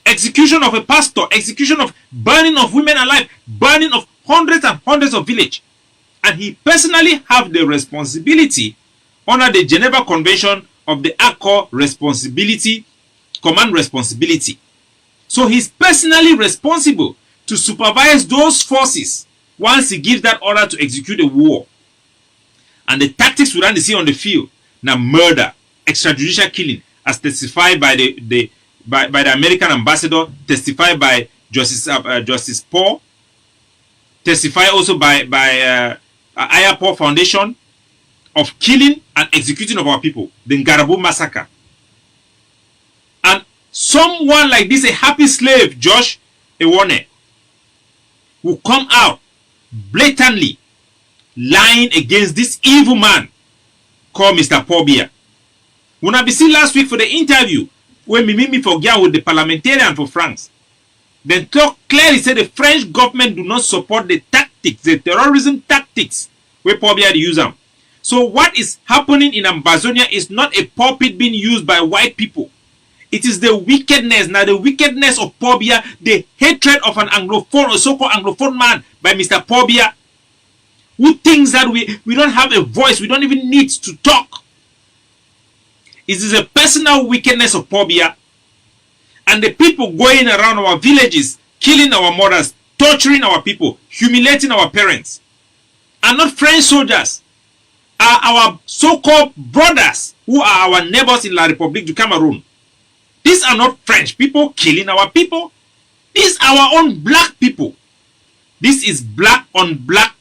execution of a pastor, execution of burning of women alive, burning of hundreds and hundreds of villages. And he personally have the responsibility under the Geneva Convention of the Accord Responsibility, Command Responsibility. So he's personally responsible to supervise those forces once he gives that order to execute a war. And the tactics we see on the field, now murder, extrajudicial killing, as testified by the American ambassador, testified by Justice Paul, testified also by Ayapo Foundation, of killing and executing of our people, the Ngarabu massacre. And someone like this, a happy slave, Josh Iwane, will come out blatantly lying against this evil man called Mr. Paul Biya. When I be seen last week for the interview when we meet me for Gyan with the parliamentarian for France, then talk clearly said the French government do not support the tactics, the terrorism tactics where Paul Biya use them. So what is happening in Ambazonia is not a puppet being used by white people. It is the wickedness, now the wickedness of Paul Biya, the hatred of an Anglophone or so-called Anglophone man by Mr. Paul Biya, who thinks that we don't have a voice, we don't even need to talk. It is a personal wickedness of Paul Biya. And the people going around our villages, killing our mothers, torturing our people, humiliating our parents, are not French soldiers, are our so-called brothers who are our neighbors in La République du Cameroon. These are not French people killing our people. These are our own black people. This is black on black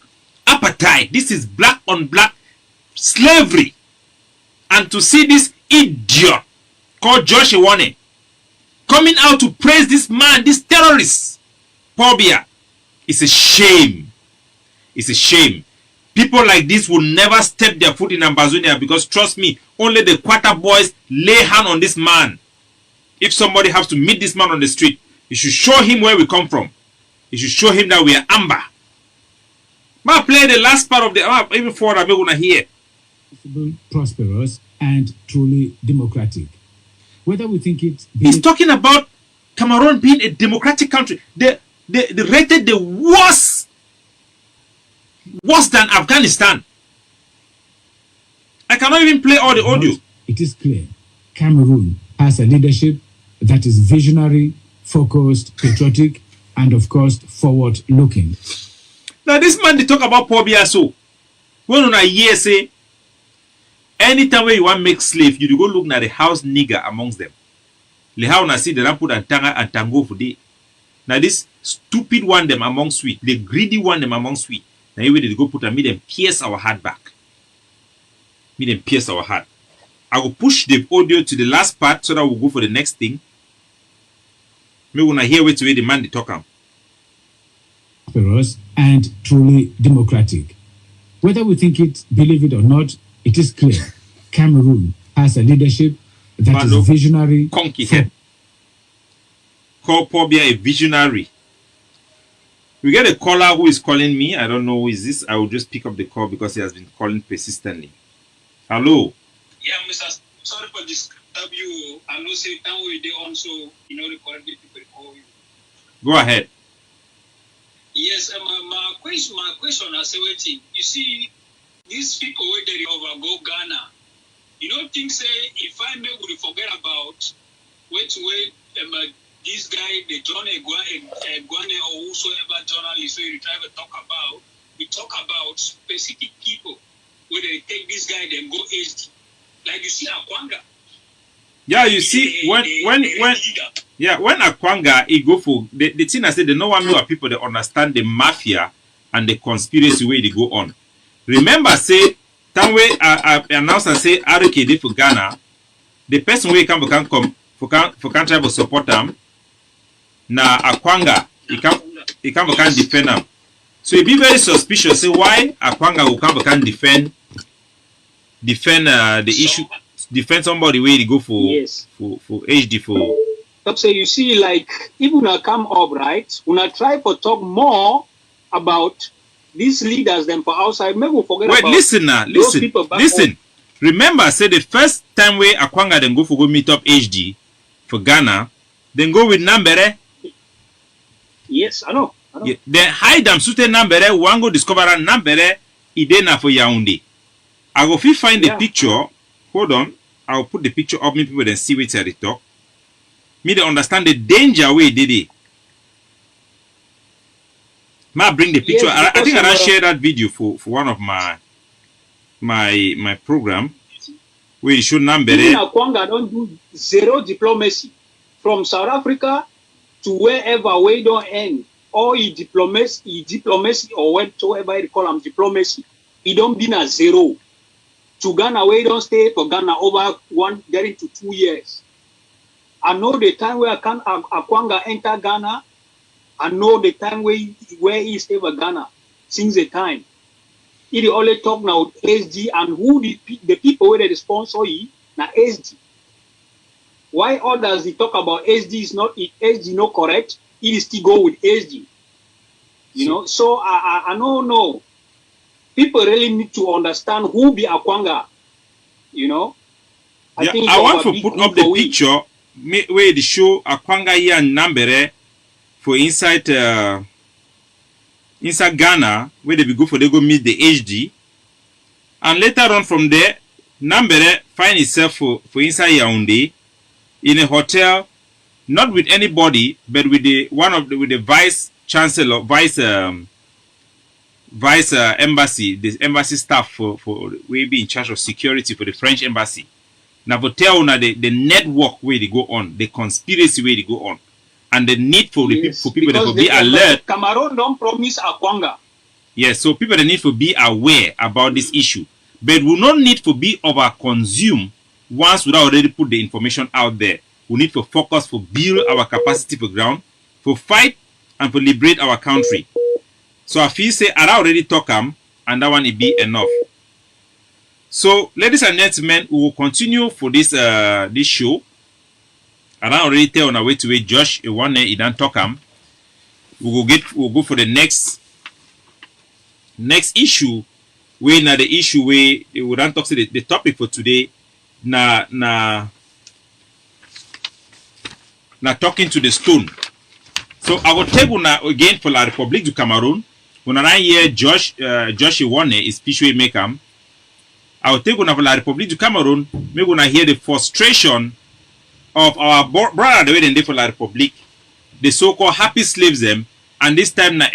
apartheid. This is black on black slavery. And to see this idiot called Josh Iwane coming out to praise this man, this terrorist, Paul Biya, it's a shame. It's a shame. People like this will never step their foot in Ambazonia because, trust me, only the Quata boys lay hand on this man. If somebody has to meet this man on the street, you should show him where we come from. You should show him that we are Amba. Ma play the last part of the even for I'm gonna hear. Prosperous and truly democratic. Whether we think it... He's talking about Cameroon being a democratic country. They rated the worse than Afghanistan. I cannot even play all the audio. It is clear Cameroon has a leadership that is visionary, focused, patriotic, and of course forward-looking. Now this man they talk about Paul Biya so. When on a year say Anytime where you want make slave, you go look at the house nigger amongst them. The how na see the put and tanga and tango for day. Now this stupid one them among sweet, the greedy one them among sweet. Now you they go put and make them pierce our heart back. Make them pierce our heart. I will push the audio to the last part so that we'll go for the next thing. Me wanna hear what the man they talk am. Prosperous and truly democratic. Whether we think it, believe it or not, it is clear Cameroon has a leadership that is visionary. Conky head. Call Pobia a visionary. We get a caller who is calling me. I don't know who is this. I will just pick up the call because he has been calling persistently. Hello. Yeah, Mr. Sorry for disturb you. I know say time we dey on, so you know the correct people call you. Go ahead. Yes, my question I say waiting. You see, these people where they over go Ghana, you don't think say if I may would forget about wait this guy the John Eguane or whosoever journalist where you try to talk about, we talk about specific people where they take this guy then go HD. Like you see Akwanga. Yeah, you see when Akwanga he go for the thing I said, they know one more people that understand the mafia and the conspiracy way they go on. Remember, say time way I announce and say RKD for Ghana, the person who can try to support them. Na Akwanga he can defend them. So it be very suspicious. Say why Akwanga will can defend the issue. Defend somebody where they go for HD for. So you see, like if una come up right, una try to talk more about these leaders than for outside. Maybe we forget about. Listen. Remember, say the first time where Akwanga then go meet up HD for Ghana, then go with Nambere. Yes, I know. Yeah, then hide them suite Nambere. One go discover a Nambere. Idena for Yaoundé. I go find the picture. Hold on, I'll put the picture up. Me people then see what they talk. Me they understand the danger way did it. Ma bring the picture. Yes, I think I'll share that video for one of my program where you show number. Akwanga don't do zero diplomacy from South Africa to wherever we don't end. All diplomacy or whatever you call them diplomacy. He don't be a zero. To Ghana, we don't stay for Ghana over getting to 2 years. I know the time where Akwanga enter Ghana. I know the time where he stay for Ghana since the time. He only talk now SD and who the people where they sponsor he now SD. Why others they talk about SD is not correct? He still go with SD. You know, so I don't know. People really need to understand who be Akwanga. You know? I want to put up the picture where they show Akwanga here and Nambere for inside Ghana, where they be go meet the HD. And later on from there, Nambere find itself for inside Yaoundé in a hotel, not with anybody, but with the vice chancellor, vice embassy, the embassy staff for we be in charge of security for the French embassy. Now for tell now the network where they go on, the conspiracy where they go on, and the need for the people that will be alert. Cameroon don't promise Akwanga. Yes, so people that need to be aware about this issue, but we not need to be over consumed once we already put the information out there. We need to focus for build our capacity for ground, for fight and for liberate our country. So I feel say I already talk and that one will be enough. So ladies and gentlemen, we will continue for this this show. And I already tell on our way to wait Josh one day he don't talk we'll go for the next issue. Where now the issue where we don't talk to the topic for today na talking to the stone. So I will take una again for la République du Cameroun. When I hear Josh Iwane is speech we make I will take una for la République du Cameroun. Make una hear the frustration of our brother the way they for la République, the so-called happy slaves them, and this time na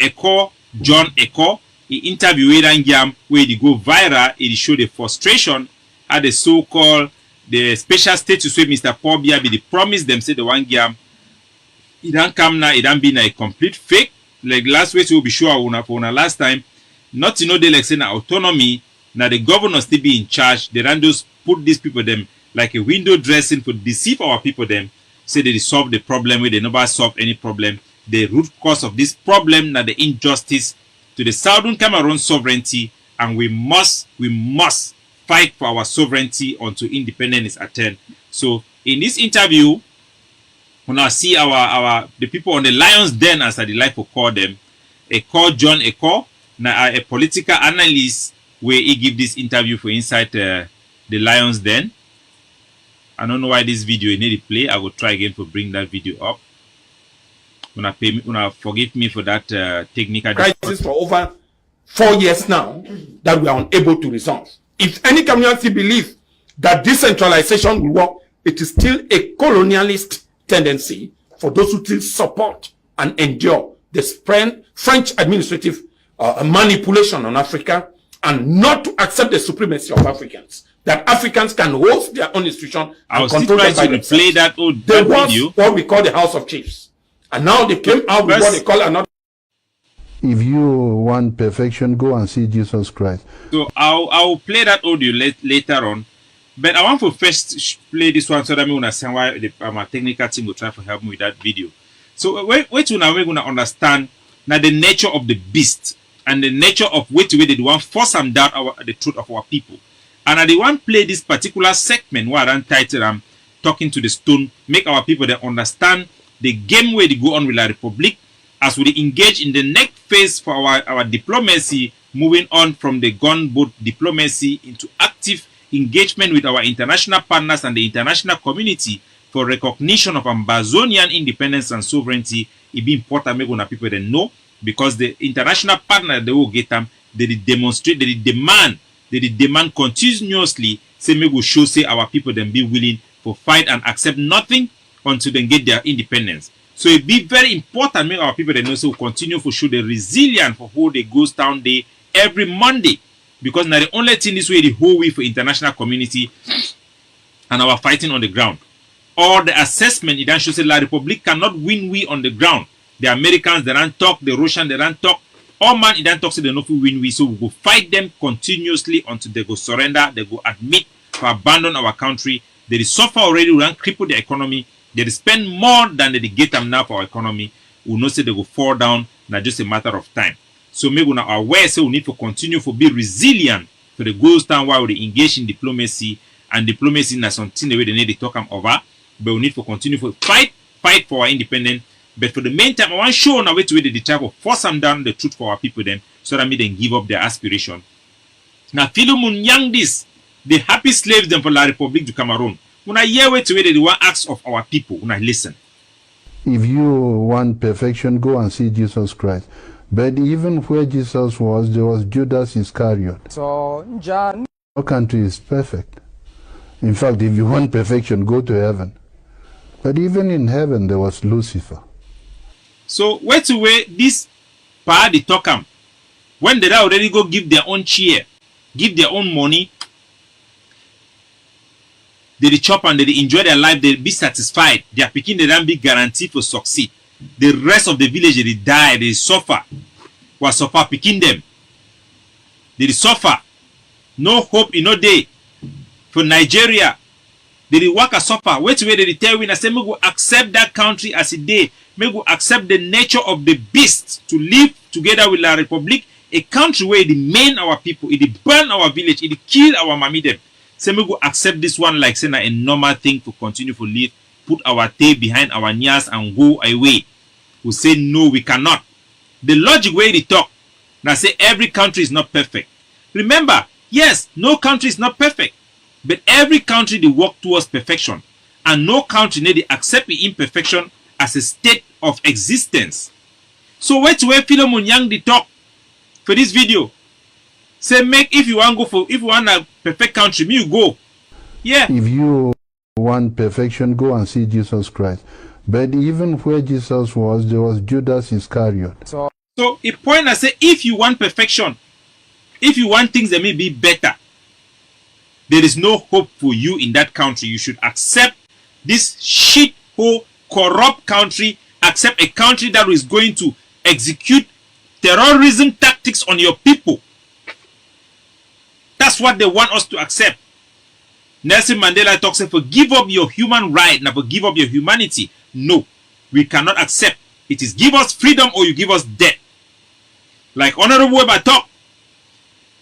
John Eko, he interview with Angiam where they go viral. It show the frustration at the so-called the special status where Mr. Paul Biya be the promise them say the one game. It don't come now, it don't be a complete fake. Like last week we will be sure for last time. Not to know they like saying autonomy. Now the governor still be in charge. They don't just put these people them like a window dressing for deceive our people them. Say they solve the problem where they never solve any problem. The root cause of this problem now the injustice to the Southern Cameroon sovereignty, and we must fight for our sovereignty until independence is attained. So in this interview, we now see the people on the Lions Den, as I like to call them, John Eko, now a political analyst, where he give this interview for inside the Lions Den. I don't know why this video need to play. I will try again to bring that video up. Forgive me for that technical crisis for over 4 years now that we are unable to resolve. If any community believes that decentralization will work, it is still a colonialist tendency for those who still support and endure the French administrative manipulation on Africa, and not to accept the supremacy of Africans. That Africans can host their own institution and control them by themselves. Play that there was what we call the House of Chiefs, and now they came out with what they call another. If you want perfection, go and see Jesus Christ. So I'll play that audio later on, but I want to first play this one so that I understand why my technical team will try to help me with that video. So wait till now we're gonna understand now the nature of the beast and the nature of which way they want force them down the truth of our people. And I want play this particular segment where I'm titled Talking to the Stone, make our people they understand the game where they go on with La Republic as we engage in the next phase for our diplomacy, moving on from the gunboat diplomacy into active engagement with our international partners and the international community for recognition of Amazonian independence and sovereignty. It be important make una people they know, because the international partner they will get them, they demonstrate, they demand continuously, say me go show say our people then be willing to fight and accept nothing until they get their independence. So it be very important make our people they know, so we continue to show the resilience for who they goes down there every Monday, because now the only thing this way the whole way for international community and our fighting on the ground. Or the assessment it then shows say La Republic cannot win we on the ground. The Americans they don't talk, the Russians they don't talk. All man it don't talk say they no win we, so we go fight them continuously until they go surrender, they go admit to abandon our country. They suffer already, we don't cripple the economy. They spend more than they get them now for our economy. We know say they go fall down, not just a matter of time. So maybe we are aware say we need to continue to be resilient for the goals down while we engage in diplomacy, and diplomacy is something the way they need to talk them over. But we need to continue to fight for our independence. But for the meantime, I want to show on a way to where they try to force them down the truth for our people then, so that they then give up their aspiration. Now, Philemon Young this, the happy slaves them for La Republic du Cameroon. When I hear way to where they want acts of our people, when I listen. If you want perfection, go and see Jesus Christ. But even where Jesus was, there was Judas Iscariot. So, John. No country is perfect. In fact, if you want perfection, go to heaven. But even in heaven, there was Lucifer. So, where to where this power they talk them, when they already go give their own chair, give their own money, they chop and they enjoy their life, they be satisfied. They are picking the damn big guarantee for succeed. The rest of the village they die, they suffer. Was suffer picking them. They suffer. No hope in no day. For Nigeria, they work as suffer. Wait till they tell me, I say, me go accept that country as a day. Me go accept the nature of the beast to live together with La Republic, a country where it main our people, it burn our village, it kill our mammy them. Say me go accept this one like saying a normal thing to continue to live, put our tail behind our ears and go away. We say no, we cannot. The logic way they talk, now say every country is not perfect. Remember, yes, no country is not perfect. But every country they work towards perfection, and no country need to accept the imperfection as a state of existence. So wait to where Philemon Young they talk for this video. Say make if you want a perfect country, me you go. Yeah. If you want perfection, go and see Jesus Christ. But even where Jesus was, there was Judas Iscariot. So it point I say if you want perfection, if you want things that may be better, There is no hope for you in that country. You should accept this shithole, corrupt country. Accept a country that is going to execute terrorism tactics on your people. That's what they want us to accept. Nelson Mandela talks about give up your human right, never give up your humanity. No, we cannot accept. It is give us freedom or you give us death. Like Honorable Weber talk,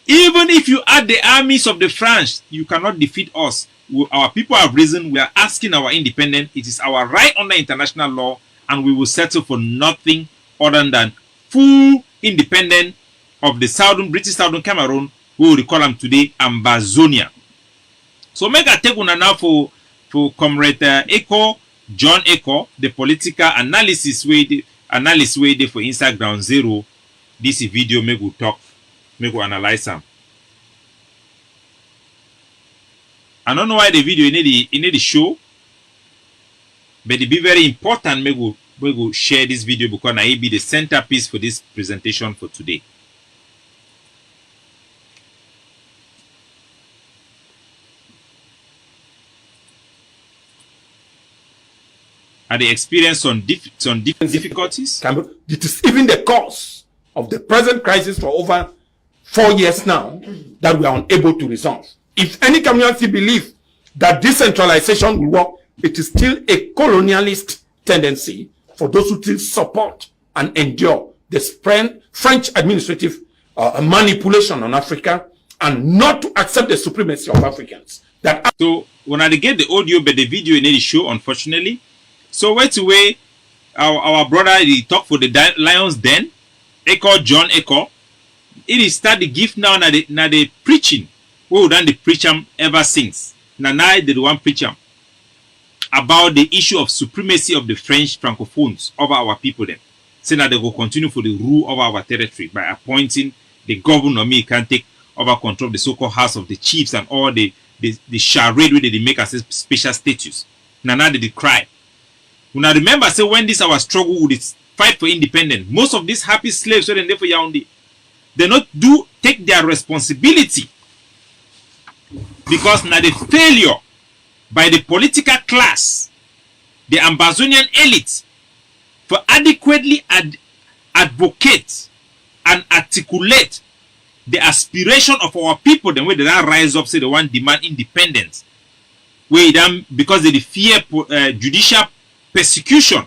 even if you add the armies of the French, you cannot defeat us. Our people have risen. We are asking our independence. It is our right under international law, and we will settle for nothing other than full independence of the British Southern Cameroon. We will call them today Ambazonia. So make a take una now for Comrade Echo, John Echo, the political analysis way they for Instagram Zero. This video make we talk, make we analyze them. I don't know why the video in the show, but it be very important. Make we share this video because it be the centerpiece for this presentation for today. And they experience some difficulties. It is even the cause of the present crisis for over 4 years now that we are unable to resolve. If any community believes that decentralization will work, it is still a colonialist tendency for those who still support and endure the French administrative manipulation on Africa and not to accept the supremacy of Africans. So when I get the audio but the video in the show, unfortunately. So wait away, our brother he talk for the Lions Den, Echo John Echo. It is start the gift now the preaching. We done the preach ever since. Now they the one preach about the issue of supremacy of the French Francophones over our people then. Say that they will continue for the rule of our territory by appointing the governor me can take over control of the so-called House of the Chiefs and all the charade where they make us special status. Now they cry. Now remember, say when this our struggle with this fight for independence, most of these happy slaves who are there for Yaoundé, they not take their responsibility because now the failure by the political class, the Ambazonian elite, for adequately advocate and articulate the aspiration of our people, then where they don't rise up, say they want demand independence, where them because they fear judicial persecution.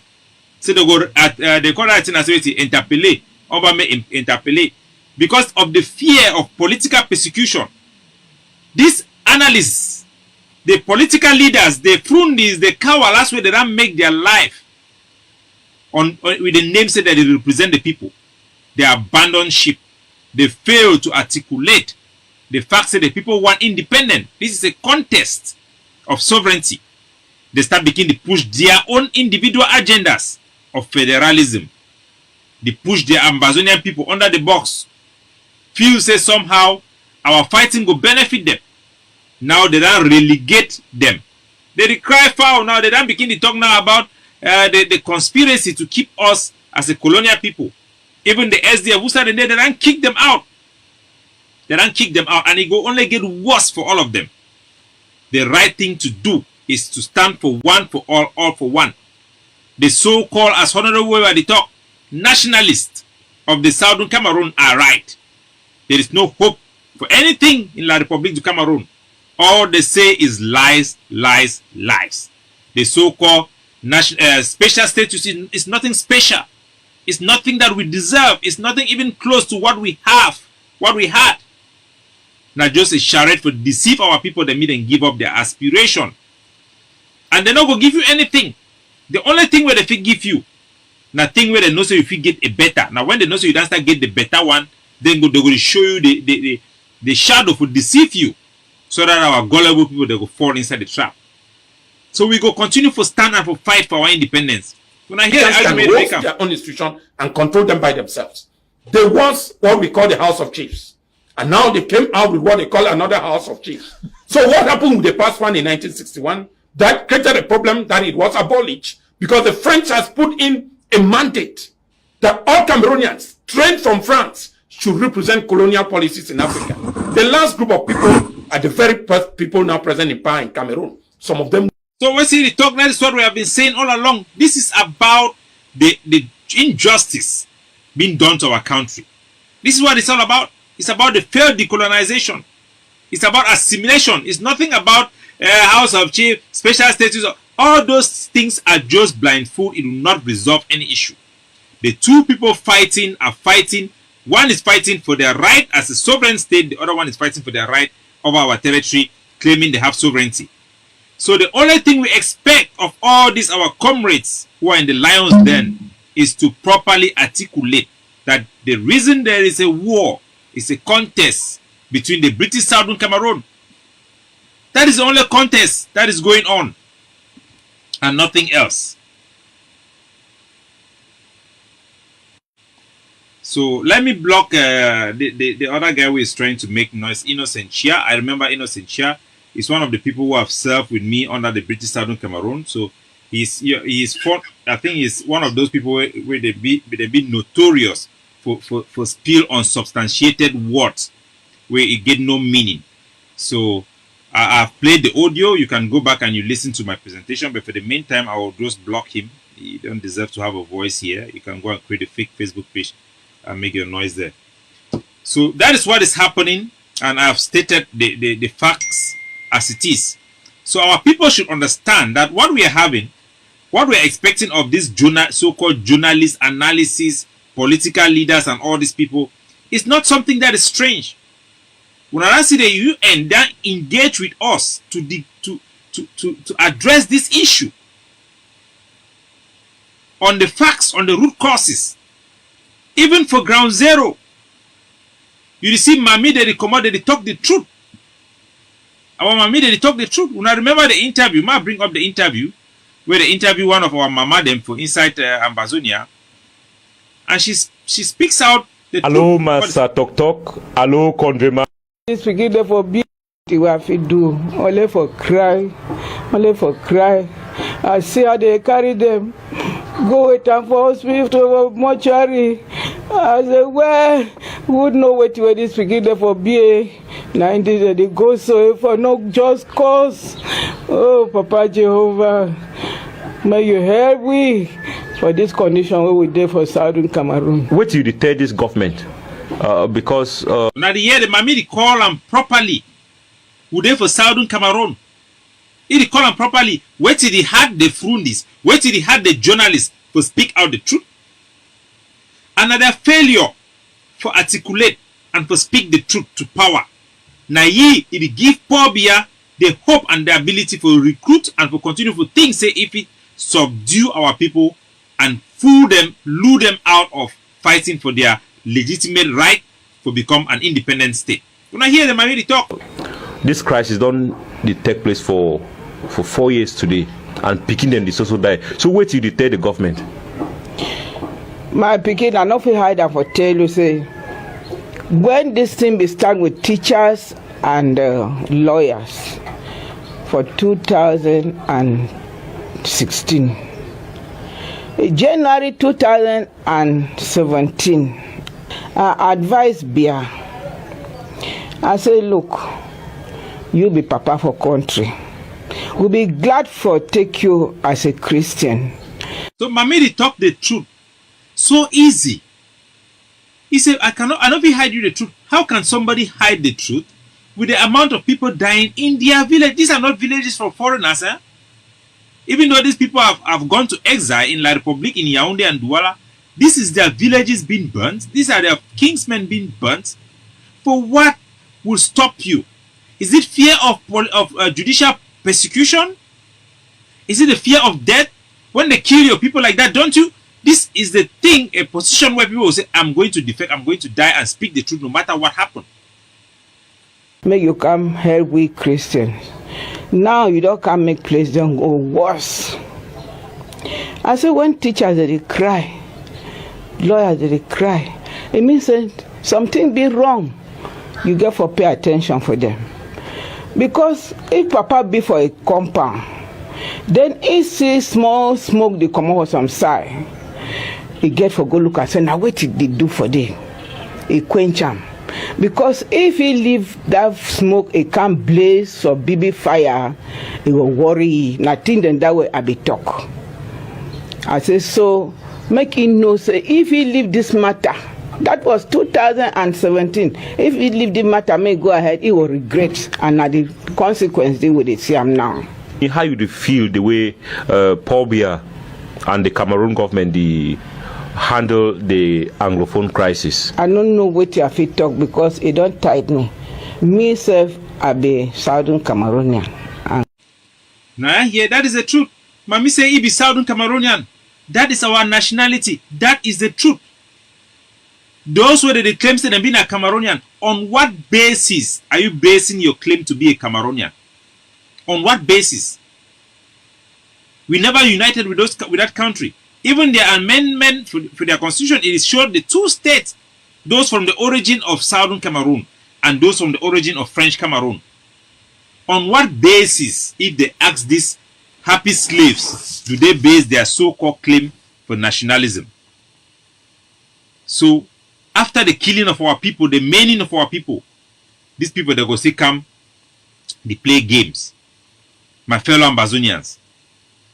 So they go they call that in interpellate, over me interpellate, because of the fear of political persecution. These analysts, the political leaders, the frundis, the cowards, where they don't make their life on with the name say that they represent the people. They abandon ship. They fail to articulate the fact that the people want independence. This is a contest of sovereignty. They start beginning to push their own individual agendas of federalism. They push their Ambazonian people under the box. Few say somehow our fighting will benefit them. Now they don't relegate them. They cry foul now. They don't begin to talk now about the conspiracy to keep us as a colonial people. Even the SDF who started there, they don't kick them out. They don't kick them out, and it will only get worse for all of them. The right thing to do is to stand for one for all for one. The so-called, as Honorable Weber they talk, nationalists of the Southern Cameroon are right. There is no hope for anything in La République du Cameroon. All they say is lies, lies, lies. The so-called special status is nothing special. It's nothing that we deserve. It's nothing even close to what we have, what we had. Now just a charade for deceive our people, they meet and give up their aspiration. And they're not going to give you anything. The only thing where they fit give you, nothing where they know so if you get a better. Now when they know so you don't start get the better one, then they're going to show you the shadow for deceive you. So that our gullible people, they go fall inside the trap. So we go continue for stand and for fight for our independence. When I hear can host their own institution and control them by themselves. There was what we call the House of Chiefs. And now they came out with what they call another House of Chiefs. So what happened with the past one in 1961? That created a problem that it was abolished because the French has put in a mandate that all Cameroonians trained from France should represent colonial policies in Africa. The last group of people are the very people now present in power in Cameroon. Some of them. So when see the talk, that is what we have been saying all along. This is about the injustice being done to our country. This is what it's all about. It's about the failed decolonization. It's about assimilation. It's nothing about House of Chief, special status. All those things are just blindfold. It will not resolve any issue. The two people fighting are fighting. One is fighting for their right as a sovereign state. The other one is fighting for their right over our territory, claiming they have sovereignty. So the only thing we expect of all these our comrades who are in the lion's den is to properly articulate that the reason there is a war is a contest between the British Southern Cameroon. That is the only contest that is going on and nothing else. So let me block the other guy who is trying to make noise, Innocent Chia. I remember Innocent Chia is one of the people who have served with me under the British Southern Cameroon. So I think he's one of those people where they be notorious for spill unsubstantiated words where it get no meaning. So I've played the audio. You can go back and you listen to my presentation, but for the meantime, I will just block him. You don't deserve to have a voice here. You can go and create a fake Facebook page and make your noise there. So that is what is happening, and I have stated the facts as it is. So our people should understand that what we are having, what we are expecting of this so-called journalists, analysis, political leaders, and all these people is not something that is strange. When I see the UN then engage with us to address this issue on the facts, on the root causes, even for ground zero. You see, Mami, they come out, they talk the truth. Our Mami, they talk the truth. When I remember the interview, I bring up the interview where they interview one of our mama them for inside Ambazonia, and she speaks out the Hello, truth. Master Tok. Hello, Convema. This begin for be what we do, only for cry. I see how they carry them, go with them for hospital, mortuary. I say, well, would know what you this begin for be. 90 they go so for no just cause. Oh, Papa Jehovah, may you help we for this condition where we did for Southern Cameroon. What do you tell this government? Because now the year the Mami call them properly. Would they for Southern Cameroon? He call them properly. Wait till he had the frundis. Wait till he had the journalists to speak out the truth. Another failure for articulate and to speak the truth to power. Now it give Paul Biya the hope and the ability for recruit and for continue for things say if it subdue our people and fool them, lure them out of fighting for their legitimate right to become an independent state. When I hear them, I really talk. This crisis don't take place for 4 years today, and picking them the also die. So wait till you tell the government. My picking, I not feel hide and for tell you say when this thing be start with teachers and lawyers for 2016, January 2017. I advise Bia. I say, look, you be papa for country. We'll be glad for take you as a Christian. So Mamidi talk the truth. So easy. He said, I not be hide you the truth. How can somebody hide the truth with the amount of people dying in their village? These are not villages for foreigners, eh? Even though these people have gone to exile in La Republique, in Yaoundé and Douala, this is their villages being burnt. These are their kingsmen being burnt. For what will stop you? Is it fear of judicial persecution? Is it the fear of death? When they kill your people like that, don't you? This is the thing, a position where people will say, I'm going to defect, I'm going to die and speak the truth no matter what happened. May you come help we Christians. Now you don't come make place don't go worse. I say when teachers they cry, lawyers they cry, it means that something be wrong. You get for pay attention for them. Because if Papa be for a compound, then he see small smoke they come out some side. He get for go look and say, now what did they do for them? He quench them. Because if he leave that smoke, it can blaze or baby fire, it will worry. Nothing then that way I be talk. I say, so make him know, say, if he leave this matter, that was 2017. If he leave the matter, may go ahead, he will regret, and the consequence they will see him now. How you feel the way Paul Biya and the Cameroon government handle the Anglophone crisis? I don't know what you have to talk because it don't tight me. Myself, I be Southern Cameroonian. Now, yeah, that is the truth. Mami say he be Southern Cameroonian. That is our nationality. That is the truth. Those who they claim to be a Cameroonian, on what basis are you basing your claim to be a Cameroonian? On what basis? We never united with that country. Even their amendment for their constitution, it is showed the two states, those from the origin of Southern Cameroon and those from the origin of French Cameroon. On what basis, if they ask these happy slaves, do they base their so-called claim for nationalism? So, after the killing of our people, the maiming of our people, these people they go say come, they play games. My fellow Ambazonians,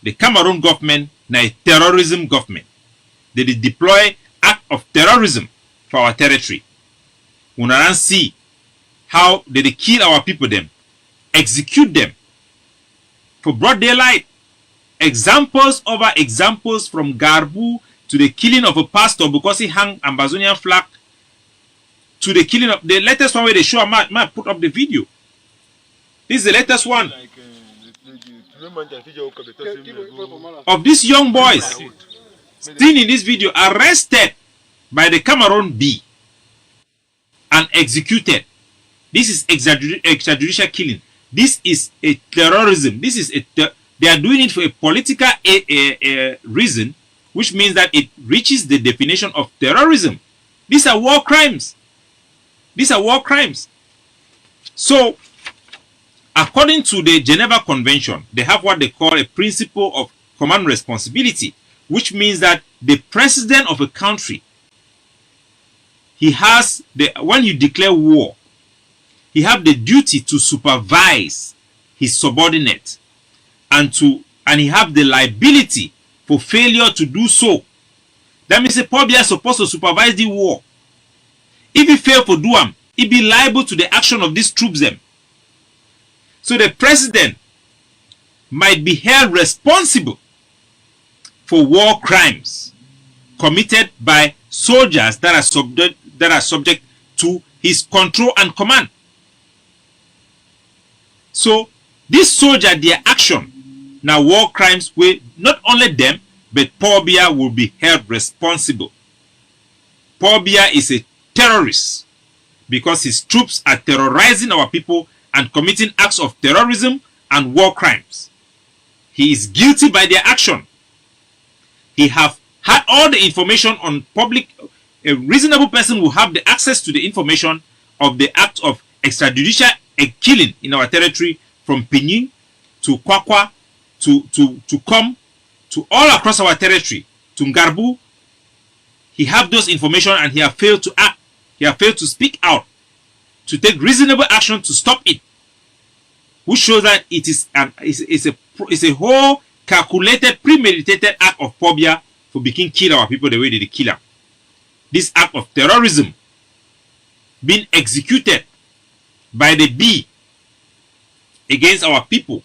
the Cameroon government na a terrorism government. They deploy act of terrorism for our territory. We don't see how they kill our people them, execute them for broad daylight. Examples over examples, from Garbu to the killing of a pastor because he hung Ambazonian flag, to the killing of the latest one where they show I put up the video. This is the latest one of these young boys seen in this video arrested by the Cameroon B and executed. This is extrajudicial killing. This is a terrorism. This is they are doing it for a political reason, which means that it reaches the definition of terrorism. These are war crimes. These are war crimes. So, according to the Geneva Convention, they have what they call a principle of common responsibility, which means that the president of a country, he has when you declare war, he have the duty to supervise his subordinate, and he have the liability for failure to do so. That means the Paul Biya is supposed to supervise the war. If he fail to do them, he be liable to the action of these troops them. So the president might be held responsible for war crimes committed by soldiers that are subject to his control and command. So this soldier, their action, now war crimes, where not only them, but Paul Biya will be held responsible. Paul Biya is a terrorist because his troops are terrorizing our people and committing acts of terrorism and war crimes. He is guilty by their action. He have had all the information on public. A reasonable person will have the access to the information of the act of extrajudicial killing in our territory, from Pinyin to Kwakwa to Kom, to all across our territory, to Ngarbu. He have those information and he have failed to act. He have failed to speak out, to take reasonable action to stop it, which shows that it is a whole calculated, premeditated act of Paul Biya for being kill our people the way they kill them. This act of terrorism being executed by the B against our people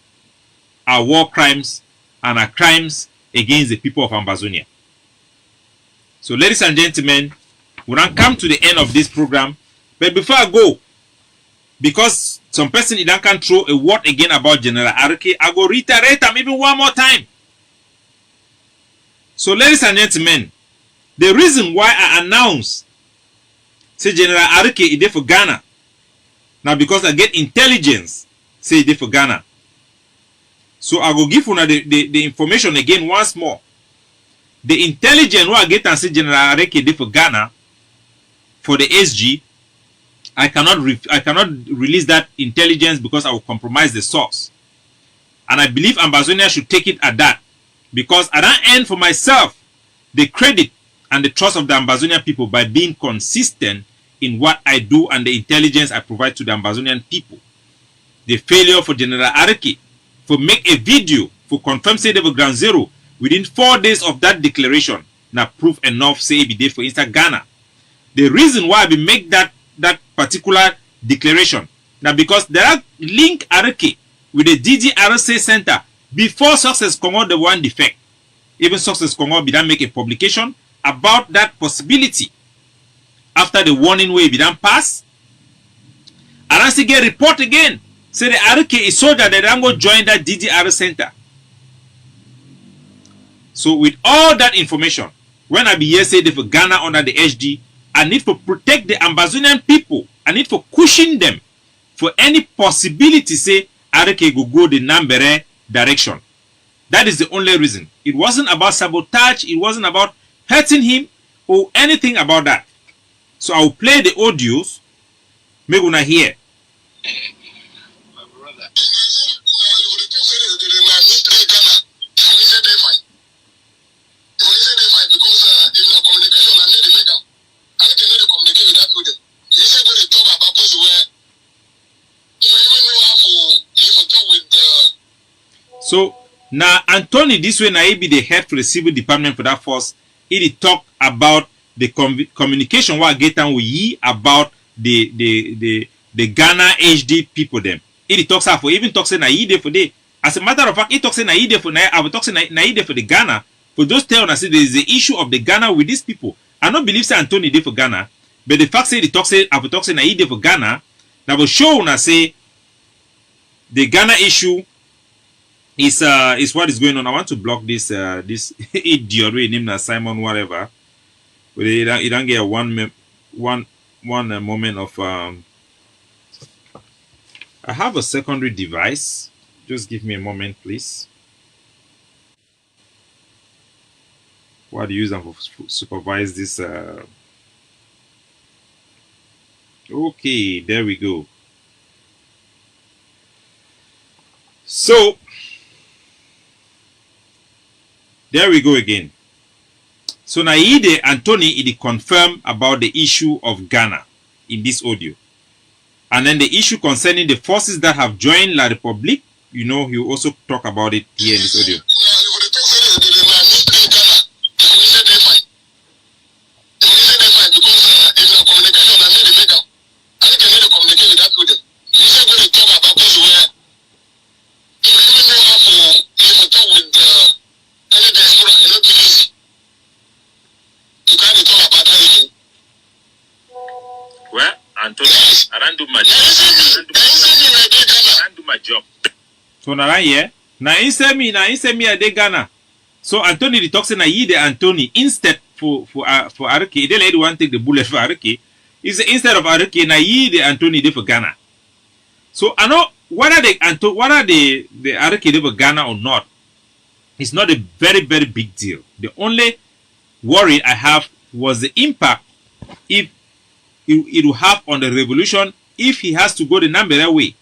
are war crimes and are crimes against the people of Ambazonia. So, ladies and gentlemen, we don't come to the end of this program. But before I go, because some person can throw a word again about General Arike, I go reiterate them even one more time. So, ladies and gentlemen, the reason why I announce say General Arike is there for Ghana, now because I get intelligence say it's there for Ghana. So I go give you the information again once more. The intelligence who I get and say General Arike is there for Ghana for the SG, I cannot release that intelligence because I will compromise the source. And I believe Ambazonia should take it at that, because I don't earn for myself the credit and the trust of the Ambazonian people by being consistent in what I do and the intelligence I provide to the Amazonian people. The failure for General Araki for make a video for confirm say they were ground zero within 4 days of that declaration now proof enough say it be there for Insta Ghana. The reason why I make that particular declaration now because there are link Araki with the DDRC Center before Success Congo the one defect. Even Success Congo be done make a publication about that possibility. After the warning way be done pass, Arasi get report again. Say the Araki is soldier that don't go join that DDR center. So with all that information, when I be here say they for Ghana under the HD, I need to protect the Amazonian people. I need to cushion them for any possibility say Araki go the Nambere direction. That is the only reason. It wasn't about sabotage. It wasn't about hurting him or anything about that. So I will play the audios. Make una hear. So now Anthony this way now he be the head for the civil department for that force. He talk about the communication what get on with ye about the Ghana HD people them. He talks for even talks na ye there for day. As a matter of fact, he talks na ye there for na I will talk na ye there for the Ghana. For those tell us say there is the issue of the Ghana with these people. I don't believe say Anthony there for Ghana, but the fact say the talk say I will talk na ye there for Ghana. Now will show na say the Ghana issue is what is going on. I want to block this this idiot named Simon whatever. But he don't get one moment of I have a secondary device. Just give me a moment, please. What do you use them for supervise this? Okay, there we go. So there we go again. So now Anthony he confirm about the issue of Ghana in this audio. And then the issue concerning the forces that have joined La République, you know, he also talk about it here in this audio. Anthony, I don't do my job. So now here, now instead me a de Ghana. So Anthony the talks na ye the Anthony instead for Araki. They let one take the bullet for Araki. Is instead of Araki na ye the Anthony de for Ghana. So I know whether the Araki de for Ghana or not. It's not a very big deal. The only worry I have was the impact if it will have on the revolution if he has to go the Nambere way.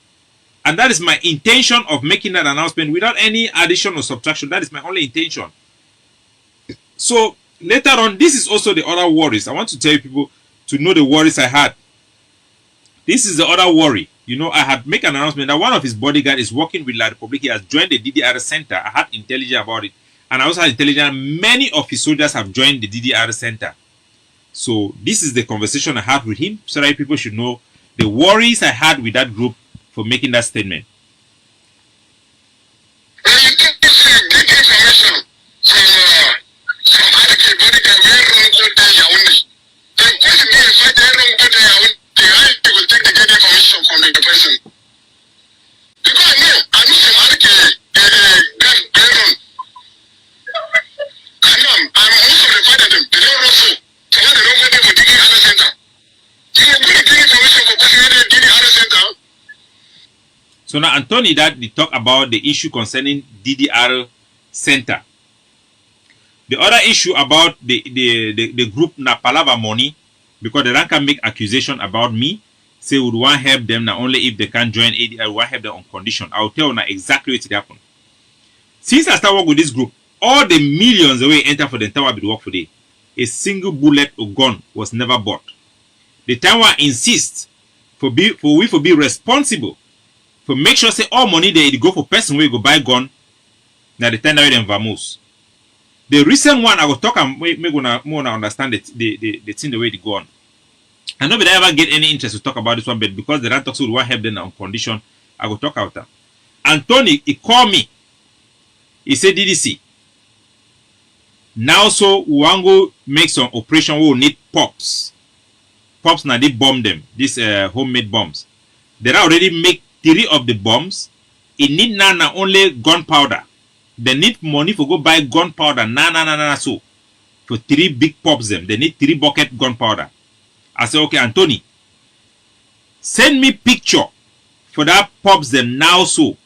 And that is my intention of making that announcement without any addition or subtraction. That is my only intention. So later on, this is also the other worries. I want to tell you people to know the worries I had. This is the other worry. You know, I had made an announcement that one of his bodyguards is working with La République. He has joined the DDR center. I had intelligence about it. And I also had intelligence many of his soldiers have joined the DDR center. So this is the conversation I had with him, so that people should know the worries I had with that group for making that statement. So now Anthony that they talk about the issue concerning DDR center. The other issue about the group na palava money, because they can make accusation about me, say would want help them not only if they can join ADR, would want help them on condition. I'll tell you now exactly what it happened. Since I started working with this group, all the millions that we enter for the entire bit work for day, a single bullet or gun was never bought. The time we insist for we for be responsible for make sure say all money they go for person where go buy gun. Now the time that them vamoose. The recent one I will talk and make more understand the thing the way they go on. I know that I ever get any interest to talk about this one, but because the ran talks will want help them on condition, I will talk out them. Anthony, he called me. He said, DDC. Now so we want go make some operation we will need pops. Pops now they bomb them. These homemade bombs. They already make 3 of the bombs. It need now only gunpowder. They need money for go buy gunpowder. So for 3 big pops them. They need 3 bucket gunpowder. I say, okay, Anthony, send me picture for that pops them now so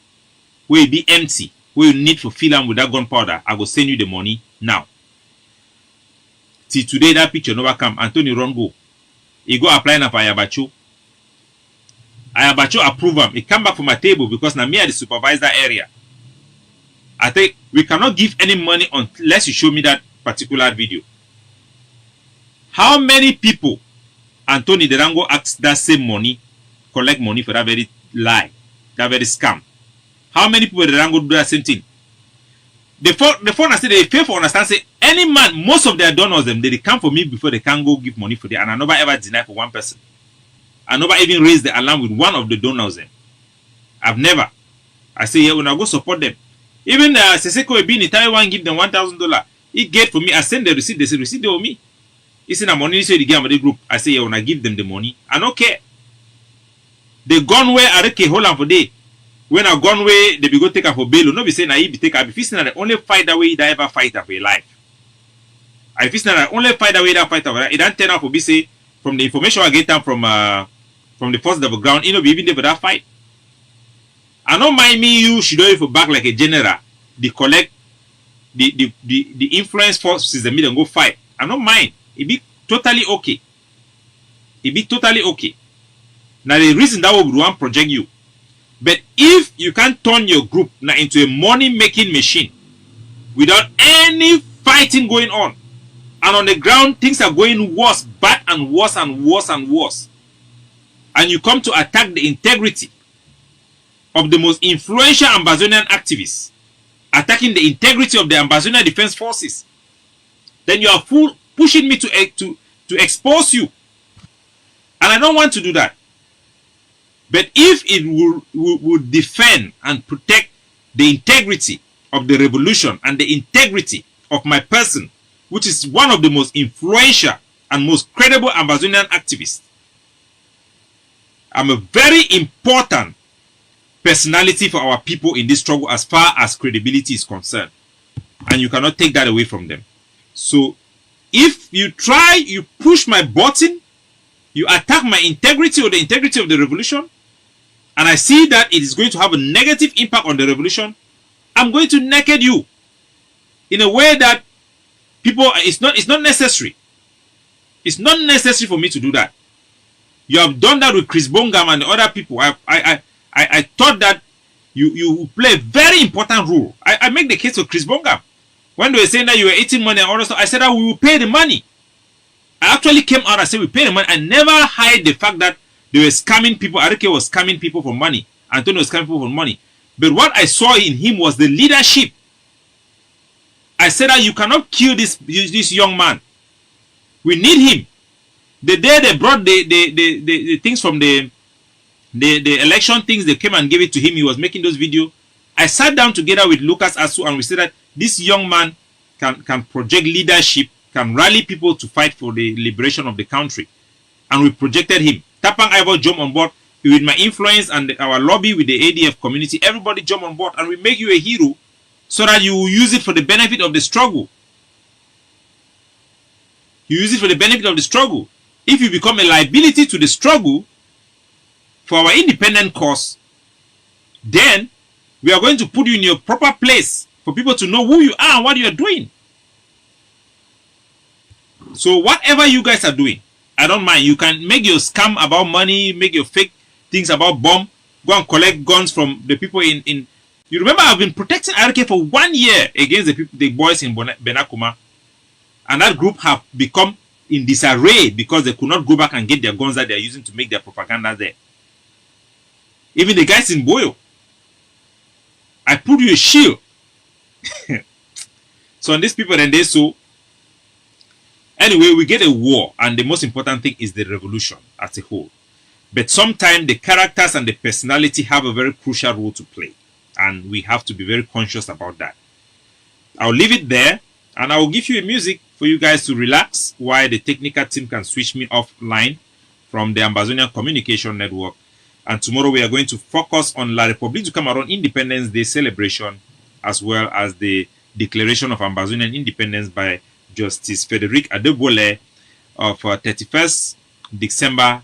will be empty. We will need to fill them with that gunpowder. I will send you the money now. Till today that picture never come. Anthony run go. He go apply now for Ayabacho. Ayabacho approve him. He come back from my table because now me I the supervise that area. I think we cannot give any money unless you show me that particular video. How many people Anthony Derango asked that same money, collect money for that very lie, that very scam? How many people Derango do that same thing? The phone I say they fail for understand say any man, most of their donors them they come for me before they can go give money for them, and I never ever deny for one person. I never even raise the alarm with one of the donors them. I've never. I say yeah, when I go support them. Even Seseko Ebi in Taiwan give them $1,000. He get for me. I send the receipt. They say receipt they owe me. He said the money so the game the group. I say yeah, when I give them the money, I don't care. They gone where I reckon hold on for day. When I gone where they be go take her for bail. No be say na he be take her. Be fishing the only fight that way that ever fight for a life. I fishing the only fight that way that fight for. It don't turn out for be say from the information I get from the first level ground. You know be even there for that fight. I don't mind me you should do it for back like a general. They collect the influence forces the middle and go fight. I don't mind. It be totally okay. It be totally okay. Now the reason that we want project you. But if you can't turn your group now into a money making machine without any fighting going on, and on the ground things are going worse, bad and worse and worse and worse, and you come to attack the integrity of the most influential Ambazonian activists, attacking the integrity of the Ambazonian Defense Forces, then you are pushing me to expose you. And I don't want to do that. But if it would defend and protect the integrity of the revolution and the integrity of my person, which is one of the most influential and most credible Ambazonian activists, I'm a very important personality for our people in this struggle as far as credibility is concerned. And you cannot take that away from them. So if you try, you push my button, you attack my integrity or the integrity of the revolution, and I see that it is going to have a negative impact on the revolution, I'm going to naked you in a way that people, it's not necessary. It's not necessary for me to do that. You have done that with Chris Bongam and the other people. I thought that you play a very important role. I make the case for Chris Bongam. When they were saying that you were eating money and all that stuff, I said that we will pay the money. I actually came out and said we pay the money. I never hide the fact that they were scamming people. Arike was scamming people for money. Antonio was scamming people for money. But what I saw in him was the leadership. I said that you cannot kill this young man. We need him. The day they brought the things from the election things, they came and gave it to him. He was making those videos. I sat down together with Lucas Asu and we said that this young man can project leadership, can rally people to fight for the liberation of the country. And we projected him. Tapang Ivor jumped on board with my influence and our lobby with the ADF community. Everybody jump on board and we make you a hero so that you will use it for the benefit of the struggle. You use it for the benefit of the struggle. If you become a liability to the struggle for our independent cause, then we are going to put you in your proper place for people to know who you are and what you are doing. So whatever you guys are doing, I don't mind. You can make your scam about money, make your fake things about bomb, go and collect guns from the people in you remember I've been protecting RK for 1 year against the boys in Benakuma, and that group have become in disarray because they could not go back and get their guns that they are using to make their propaganda there. Even the guys in Boyo. I put you a shield. So on these people, then they so. Anyway, we get a war, and the most important thing is the revolution as a whole. But sometimes the characters and the personality have a very crucial role to play, and we have to be very conscious about that. I'll leave it there, and I will give you a music for you guys to relax while the technical team can switch me offline from the Ambazonian Communication Network. And tomorrow we are going to focus on La République du Cameroun Independence Day celebration, as well as the declaration of Ambazonian independence by Justice Frederic Adebole of 31st December